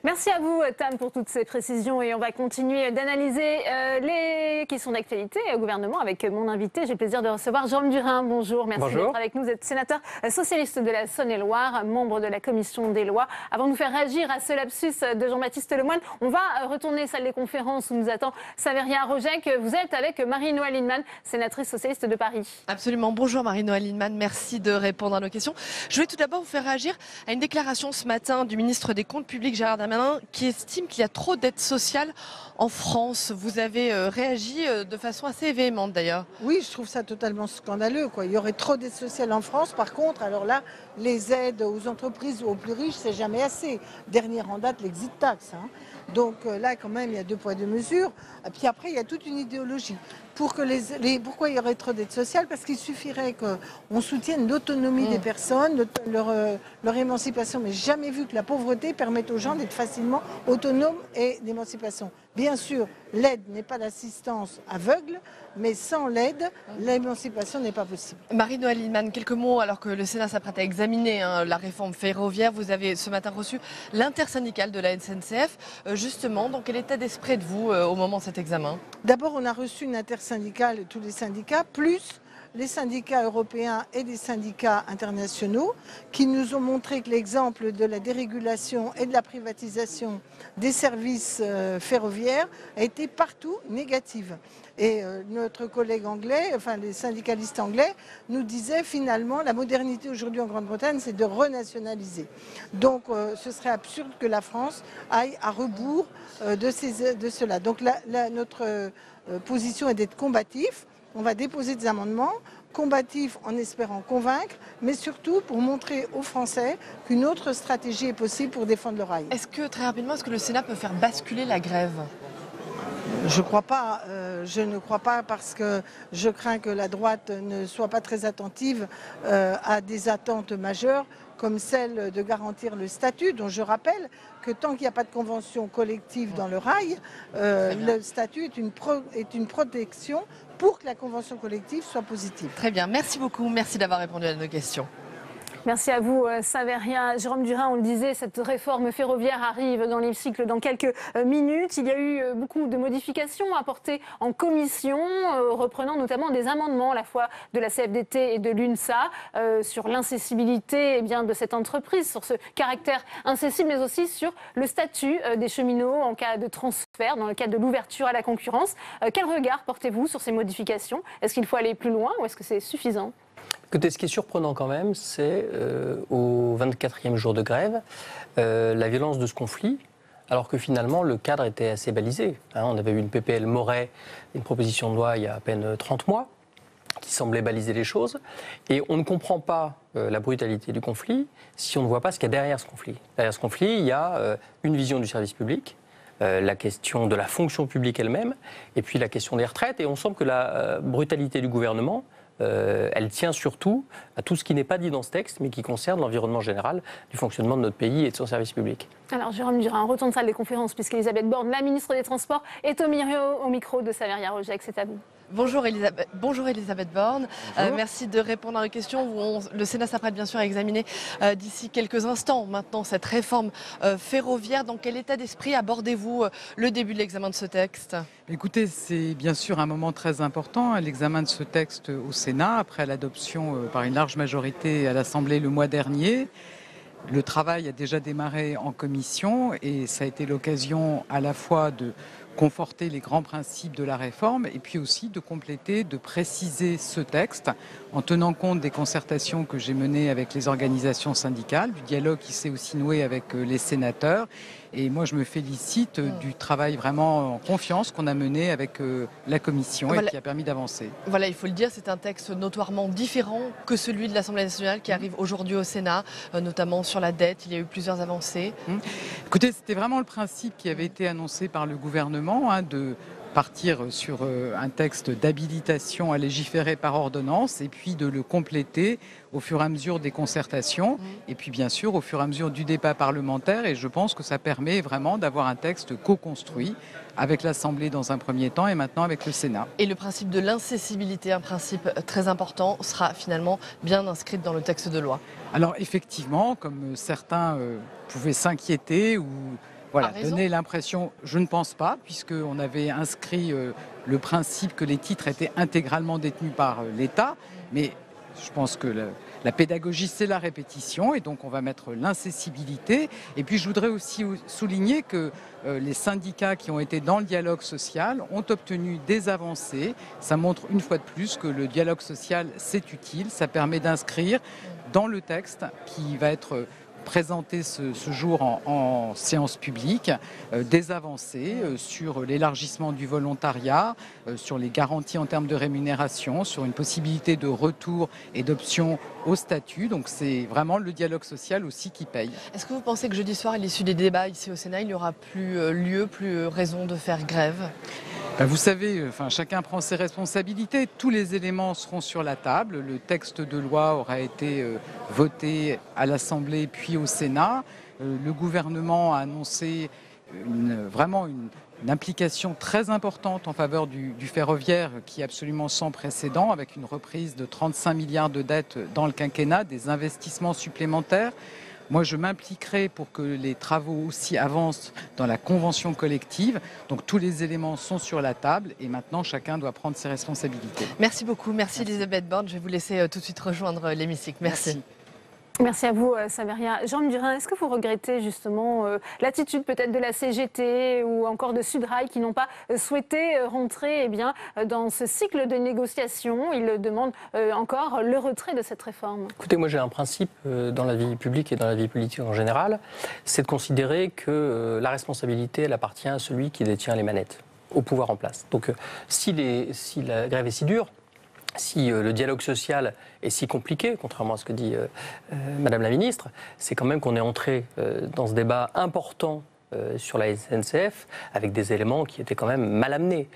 Merci à vous, Tam, pour toutes ces précisions. Et on va continuer d'analyser les questions d'actualité au gouvernement avec mon invité. J'ai le plaisir de recevoir Jérôme Durain. Bonjour, merci d'être avec nous. Vous êtes sénateur socialiste de la Saône-et-Loire, membre de la commission des lois. Avant de nous faire réagir à ce lapsus de Jean-Baptiste Lemoyne, on va retourner salle des conférences où nous attend Saveria Rojek. Vous êtes avec Marie-Noëlle Lienemann, sénatrice socialiste de Paris. Absolument. Bonjour Marie-Noëlle Lienemann, merci de répondre à nos questions. Je voulais tout d'abord vous faire réagir à une déclaration ce matin du ministre des Comptes publics, Gérald Darmanin, qui estime qu'il y a trop d'aides sociales en France. Vous avez réagi de façon assez véhémente d'ailleurs. Oui, je trouve ça totalement scandaleux, quoi. Il y aurait trop d'aides sociales en France. Par contre, alors là, les aides aux entreprises ou aux plus riches, c'est jamais assez. Dernière en date, l'exit tax. Donc là, quand même, il y a 2 poids 2 mesures. Et puis après, il y a toute une idéologie. Pourquoi il y aurait trop d'aides sociales? Parce qu'il suffirait qu'on soutienne l'autonomie des personnes, leur émancipation. Mais j'ai jamais vu que la pauvreté permette aux gens d'être facilement autonomes et d'émancipation. Bien sûr, l'aide n'est pas l'assistance aveugle, mais sans l'aide, l'émancipation n'est pas possible. Marie-Noëlle Lienemann, quelques mots alors que le Sénat s'apprête à examiner la réforme ferroviaire. Vous avez ce matin reçu l'intersyndicale de la SNCF. Justement, dans quel état d'esprit êtes-vous au moment de cet examen? D'abord, on a reçu une intersyndicale, tous les syndicats, plus les syndicats européens et les syndicats internationaux qui nous ont montré que l'exemple de la dérégulation et de la privatisation des services ferroviaires a été partout négative. Et notre collègue anglais, enfin les syndicalistes anglais, nous disaient finalement la modernité aujourd'hui en Grande-Bretagne, c'est de renationaliser. Donc ce serait absurde que la France aille à rebours de cela. Donc notre position est d'être combatif. On va déposer des amendements combatifs en espérant convaincre, mais surtout pour montrer aux Français qu'une autre stratégie est possible pour défendre le rail. Est-ce que, très rapidement, est-ce que le Sénat peut faire basculer la grève ? Je crois pas. Je ne crois pas parce que je crains que la droite ne soit pas très attentive à des attentes majeures comme celle de garantir le statut, dont je rappelle que tant qu'il n'y a pas de convention collective dans le rail, le statut est une protection pour que la convention collective soit positive. Très bien, merci beaucoup, merci d'avoir répondu à nos questions. Merci à vous, Saveria. Jérôme Durain, on le disait, cette réforme ferroviaire arrive dans l'hémicycle dans quelques minutes. Il y a eu beaucoup de modifications apportées en commission, reprenant notamment des amendements à la fois de la CFDT et de l'UNSA sur l'incessibilité de cette entreprise, sur ce caractère incessible, mais aussi sur le statut des cheminots en cas de transfert, dans le cadre de l'ouverture à la concurrence. Quel regard portez-vous sur ces modifications? Est-ce qu'il faut aller plus loin ou est-ce que c'est suffisant? Écoutez, ce qui est surprenant quand même, c'est au 24e jour de grève, la violence de ce conflit, alors que finalement le cadre était assez balisé. On avait eu une PPL Moret, une proposition de loi il y a à peine 30 mois, qui semblait baliser les choses. Et on ne comprend pas la brutalité du conflit si on ne voit pas ce qu'il y a derrière ce conflit. Derrière ce conflit, il y a une vision du service public, la question de la fonction publique elle-même, et puis la question des retraites. Et on semble que la brutalité du gouvernement, elle tient surtout à tout ce qui n'est pas dit dans ce texte, mais qui concerne l'environnement général du fonctionnement de notre pays et de son service public. Alors, Jérôme Durain, on retourne de salle des conférences, puisqu'Elisabeth Borne, la ministre des Transports, est au micro de Saveria Rojek. C'est à vous. Bonjour Elisabeth Borne, merci de répondre à nos questions. Le Sénat s'apprête bien sûr à examiner d'ici quelques instants maintenant cette réforme ferroviaire. Dans quel état d'esprit abordez-vous le début de l'examen de ce texte? Écoutez, c'est bien sûr un moment très important, l'examen de ce texte au Sénat, après l'adoption par une large majorité à l'Assemblée le mois dernier. Le travail a déjà démarré en commission et ça a été l'occasion à la fois de conforter les grands principes de la réforme et puis aussi de compléter, de préciser ce texte en tenant compte des concertations que j'ai menées avec les organisations syndicales, du dialogue qui s'est aussi noué avec les sénateurs Et moi, je me félicite du travail vraiment en confiance qu'on a mené avec la Commission et qui a permis d'avancer. Voilà, il faut le dire, c'est un texte notoirement différent que celui de l'Assemblée nationale qui arrive aujourd'hui au Sénat, notamment sur la dette. Il y a eu plusieurs avancées. Écoutez, c'était vraiment le principe qui avait été annoncé par le gouvernement, de partir sur un texte d'habilitation à légiférer par ordonnance et puis de le compléter au fur et à mesure des concertations et puis bien sûr au fur et à mesure du débat parlementaire. Et je pense que ça permet vraiment d'avoir un texte co-construit avec l'Assemblée dans un premier temps et maintenant avec le Sénat. Et le principe de l'incessibilité, un principe très important, sera finalement bien inscrit dans le texte de loi. Alors effectivement, comme certains pouvaient s'inquiéter ou donner l'impression, je ne pense pas, puisqu'on avait inscrit le principe que les titres étaient intégralement détenus par l'État, mais je pense que la pédagogie, c'est la répétition, et donc on va mettre l'incessibilité. Et puis je voudrais aussi souligner que les syndicats qui ont été dans le dialogue social ont obtenu des avancées. Ça montre une fois de plus que le dialogue social, c'est utile, ça permet d'inscrire dans le texte qui va être présenté ce jour en séance publique des avancées sur l'élargissement du volontariat, sur les garanties en termes de rémunération, sur une possibilité de retour et d'option au statut. Donc c'est vraiment le dialogue social aussi qui paye. Est-ce que vous pensez que jeudi soir, à l'issue des débats ici au Sénat, il n'y aura plus lieu, plus raison de faire grève ? Vous savez, chacun prend ses responsabilités. Tous les éléments seront sur la table. Le texte de loi aura été voté à l'Assemblée puis au Sénat. Le gouvernement a annoncé vraiment une implication très importante en faveur du ferroviaire qui est absolument sans précédent, avec une reprise de 35 milliards de dettes dans le quinquennat, des investissements supplémentaires. Moi, je m'impliquerai pour que les travaux aussi avancent dans la convention collective. Donc tous les éléments sont sur la table et maintenant chacun doit prendre ses responsabilités. Merci beaucoup. Merci Elisabeth Borne. Je vais vous laisser tout de suite rejoindre l'hémicycle. Merci. Merci à vous, Saveria. Jean Durin, est-ce que vous regrettez justement l'attitude peut-être de la CGT ou encore de Sudrail qui n'ont pas souhaité rentrer dans ce cycle de négociations? Ils demandent encore le retrait de cette réforme. Écoutez, moi j'ai un principe dans la vie publique et dans la vie politique en général, c'est de considérer que la responsabilité, elle appartient à celui qui détient les manettes, au pouvoir en place. Donc si la grève est si dure, si le dialogue social est si compliqué, contrairement à ce que dit Madame la Ministre, c'est quand même qu'on est entré dans ce débat important sur la SNCF avec des éléments qui étaient quand même mal amenés.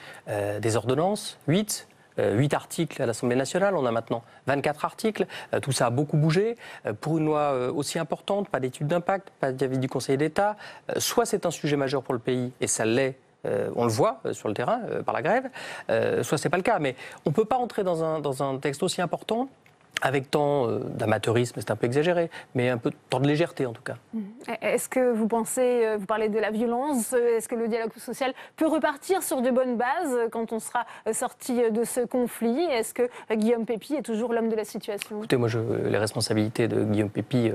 Des ordonnances, 8 articles à l'Assemblée nationale, on a maintenant 24 articles, tout ça a beaucoup bougé. Pour une loi aussi importante, pas d'étude d'impact, pas d'avis du Conseil d'État, soit c'est un sujet majeur pour le pays, et ça l'est, on le voit sur le terrain par la grève, soit c'est pas le cas. Mais on ne peut pas entrer dans un texte aussi important avec tant d'amateurisme, c'est un peu exagéré, mais un peu tant de légèreté en tout cas. Est-ce que vous pensez, vous parlez de la violence, est-ce que le dialogue social peut repartir sur de bonnes bases quand on sera sorti de ce conflit? Est-ce que Guillaume Pepy est toujours l'homme de la situation? Écoutez, moi, les responsabilités de Guillaume Pepy,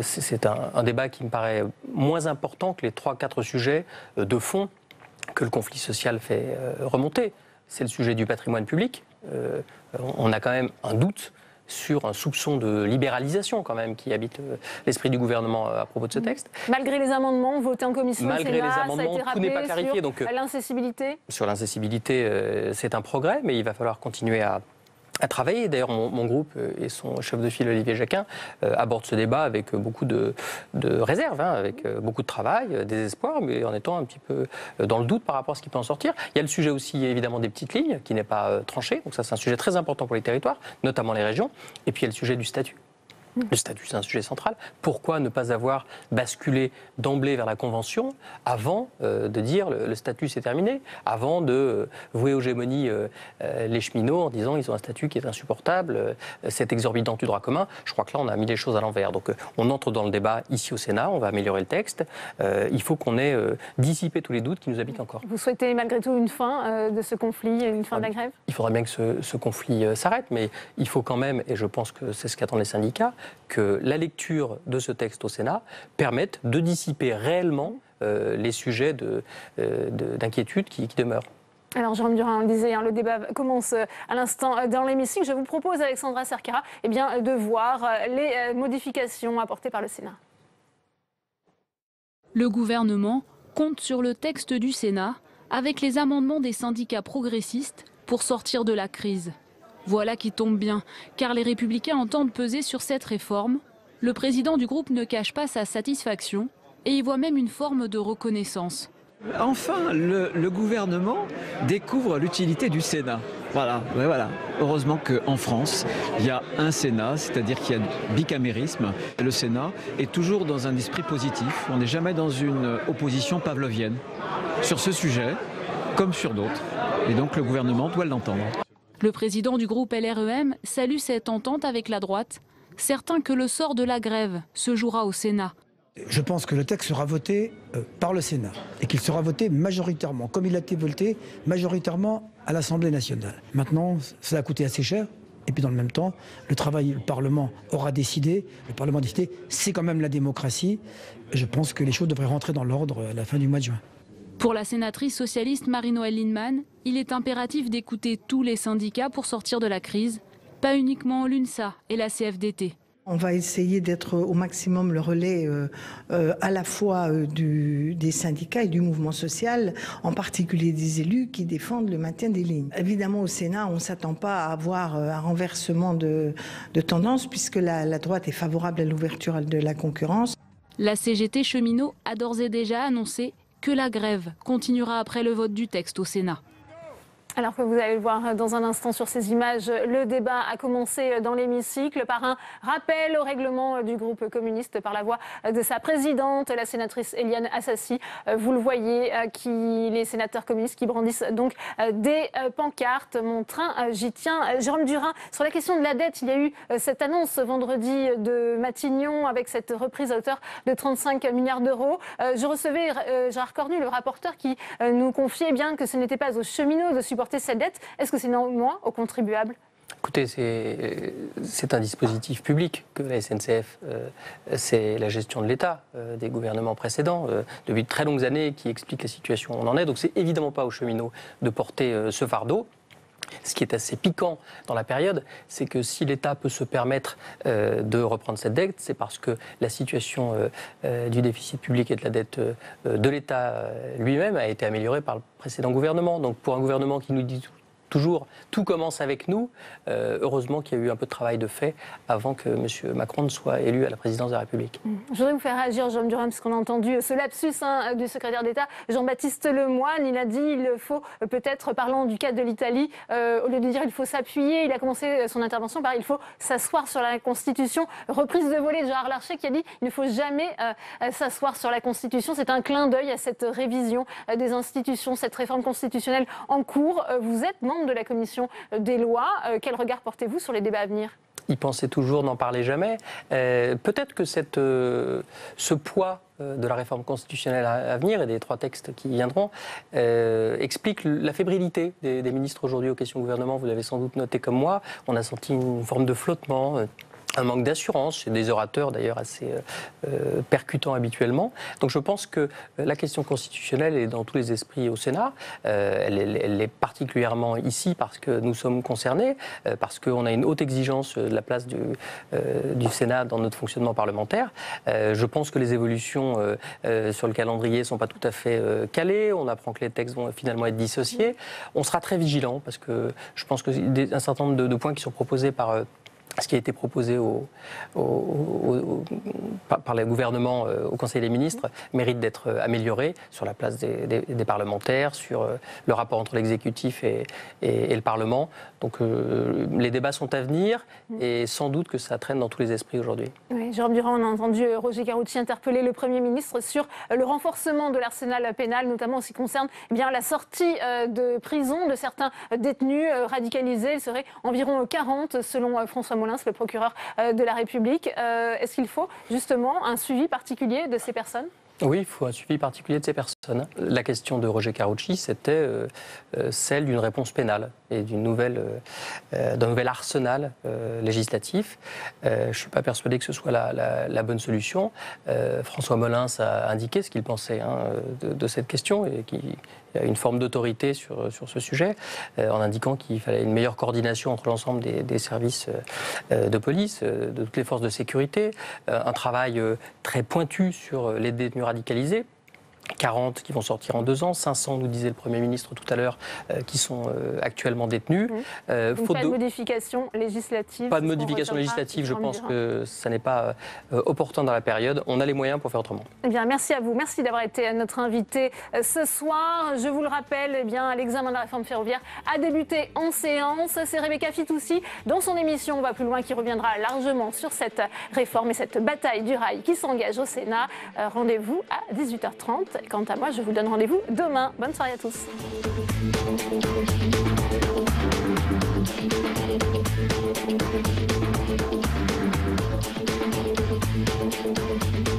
c'est un débat qui me paraît moins important que les 3-4 sujets de fond que le conflit social fait remonter. C'est le sujet du patrimoine public. On a quand même un doute sur un soupçon de libéralisation quand même qui habite l'esprit du gouvernement à propos de ce texte. Malgré les amendements votés en commission, malgré les amendements, tout n'est pas clarifié. Donc l'incessibilité. Sur l'incessibilité, c'est un progrès, mais il va falloir continuer à travailler. D'ailleurs, mon groupe et son chef de file, Olivier Jacquin, abordent ce débat avec beaucoup de réserve, avec beaucoup de travail, des espoirs, mais en étant un petit peu dans le doute par rapport à ce qui peut en sortir. Il y a le sujet aussi, évidemment, des petites lignes, qui n'est pas tranché. Donc ça, c'est un sujet très important pour les territoires, notamment les régions. Et puis, il y a le sujet du statut. Le statut, c'est un sujet central. Pourquoi ne pas avoir basculé d'emblée vers la Convention avant de dire le statut c'est terminé, avant de vouer aux gémonies les cheminots en disant ils ont un statut qui est insupportable, c'est exorbitant du droit commun. Je crois que là, on a mis les choses à l'envers. Donc on entre dans le débat ici au Sénat, on va améliorer le texte. Il faut qu'on ait dissipé tous les doutes qui nous habitent encore. Vous souhaitez malgré tout une fin de ce conflit, une fin de la grève? Il faudrait bien que ce conflit s'arrête, mais il faut quand même, et je pense que c'est ce qu'attendent les syndicats, que la lecture de ce texte au Sénat permette de dissiper réellement les sujets d'inquiétude qui demeurent. Alors, Jérôme Durin, on le disait, le débat commence à l'instant dans l'hémicycle. Je vous propose, Alexandra Cerquera, de voir les modifications apportées par le Sénat. Le gouvernement compte sur le texte du Sénat avec les amendements des syndicats progressistes pour sortir de la crise. Voilà qui tombe bien, car les Républicains entendent peser sur cette réforme. Le président du groupe ne cache pas sa satisfaction et y voit même une forme de reconnaissance. Enfin, le gouvernement découvre l'utilité du Sénat. Voilà, ouais, voilà. Heureusement qu'en France, il y a un Sénat, c'est-à-dire qu'il y a bicamérisme. Le Sénat est toujours dans un esprit positif. On n'est jamais dans une opposition pavlovienne sur ce sujet, comme sur d'autres. Et donc le gouvernement doit l'entendre. Le président du groupe LREM salue cette entente avec la droite, certain que le sort de la grève se jouera au Sénat. Je pense que le texte sera voté par le Sénat et qu'il sera voté majoritairement, comme il a été voté majoritairement à l'Assemblée nationale. Maintenant, ça a coûté assez cher. Et puis dans le même temps, le Parlement aura décidé. Le Parlement a décidé, c'est quand même la démocratie. Je pense que les choses devraient rentrer dans l'ordre à la fin du mois de juin. Pour la sénatrice socialiste Marie-Noëlle Lienemann, il est impératif d'écouter tous les syndicats pour sortir de la crise, pas uniquement l'UNSA et la CFDT. On va essayer d'être au maximum le relais à la fois des syndicats et du mouvement social, en particulier des élus qui défendent le maintien des lignes. Évidemment, au Sénat, on ne s'attend pas à avoir un renversement de tendance puisque la droite est favorable à l'ouverture de la concurrence. La CGT cheminot a d'ores et déjà annoncé que la grève continuera après le vote du texte au Sénat. Alors que vous allez le voir dans un instant sur ces images, le débat a commencé dans l'hémicycle par un rappel au règlement du groupe communiste par la voix de sa présidente, la sénatrice Éliane Assassi. Vous le voyez, les sénateurs communistes qui brandissent donc des pancartes. Mon train, j'y tiens. Jérôme Durain, sur la question de la dette, il y a eu cette annonce vendredi de Matignon avec cette reprise à hauteur de 35 milliards d'euros. Je recevais Gérard Cornu, le rapporteur, qui nous confiait bien que ce n'était pas aux cheminots de supporter cette dette. Est-ce que c'est néanmoins aux contribuables ? Écoutez, c'est un dispositif public que la SNCF, c'est la gestion de l'État des gouvernements précédents, depuis de très longues années, qui explique la situation où on en est. Donc c'est évidemment pas aux cheminots de porter ce fardeau. Ce qui est assez piquant dans la période, c'est que si l'État peut se permettre de reprendre cette dette, c'est parce que la situation du déficit public et de la dette de l'État lui-même a été améliorée par le précédent gouvernement. Donc pour un gouvernement qui nous dit toujours, tout commence avec nous. Heureusement qu'il y a eu un peu de travail de fait avant que M. Macron ne soit élu à la présidence de la République. Je voudrais vous faire réagir, Jérôme Durain, parce qu'on a entendu ce lapsus du secrétaire d'État, Jean-Baptiste Lemoyne. Il a dit il faut peut-être, parlant du cas de l'Italie, au lieu de dire il faut s'appuyer, il a commencé son intervention par il faut s'asseoir sur la Constitution. Reprise de volée de Gérard Larcher qui a dit il ne faut jamais s'asseoir sur la Constitution. C'est un clin d'œil à cette révision des institutions, cette réforme constitutionnelle en cours. Vous êtes membre de la commission des lois. Quel regard portez-vous sur les débats à venir ? Il pensait toujours, n'en parlait jamais. Peut-être que ce poids de la réforme constitutionnelle à venir et des 3 textes qui viendront explique la fébrilité des ministres aujourd'hui aux questions gouvernement. Vous l'avez sans doute noté comme moi. On a senti une forme de flottement. Un manque d'assurance chez des orateurs d'ailleurs assez percutants habituellement. Donc je pense que la question constitutionnelle est dans tous les esprits au Sénat. Elle est particulièrement ici parce que nous sommes concernés, parce qu'on a une haute exigence de la place du Sénat dans notre fonctionnement parlementaire. Je pense que les évolutions sur le calendrier ne sont pas tout à fait calées. On apprend que les textes vont finalement être dissociés. On sera très vigilants parce que je pense que un certain nombre de points qui sont proposés par ce qui a été proposé par le gouvernement au Conseil des ministres mérite d'être amélioré sur la place des parlementaires, sur le rapport entre l'exécutif et le Parlement. Donc les débats sont à venir et sans doute que ça traîne dans tous les esprits aujourd'hui. Oui, Jérôme Durain, on a entendu Roger Carucci interpeller le Premier ministre sur le renforcement de l'arsenal pénal, notamment en ce qui concerne la sortie de prison de certains détenus radicalisés. Il serait environ 40 selon François Molins, le procureur de la République. Est-ce qu'il faut justement un suivi particulier de ces personnes ? Oui, il faut un suivi particulier de ces personnes. La question de Roger Carucci, c'était celle d'une réponse pénale et d'un nouvel arsenal législatif. Je ne suis pas persuadé que ce soit la bonne solution. François Molins a indiqué ce qu'il pensait de cette question et qu'il y a une forme d'autorité sur ce sujet, en indiquant qu'il fallait une meilleure coordination entre l'ensemble des services de police, de toutes les forces de sécurité, un travail très pointu sur les détenus radicalisés. 40 qui vont sortir en 2 ans, 500, nous disait le Premier ministre tout à l'heure, qui sont actuellement détenus. Pas de modification législative. Pas de modification législative, je pense que ça n'est pas opportun dans la période. On a les moyens pour faire autrement. Eh bien, merci à vous. Merci d'avoir été notre invité ce soir. Je vous le rappelle, eh bien, l'examen de la réforme ferroviaire a débuté en séance. C'est Rebecca Fitoussi, dans son émission On va plus loin, qui reviendra largement sur cette réforme et cette bataille du rail qui s'engage au Sénat. Rendez-vous à 18h30. Quant à moi, je vous donne rendez-vous demain. Bonne soirée à tous. Thank you.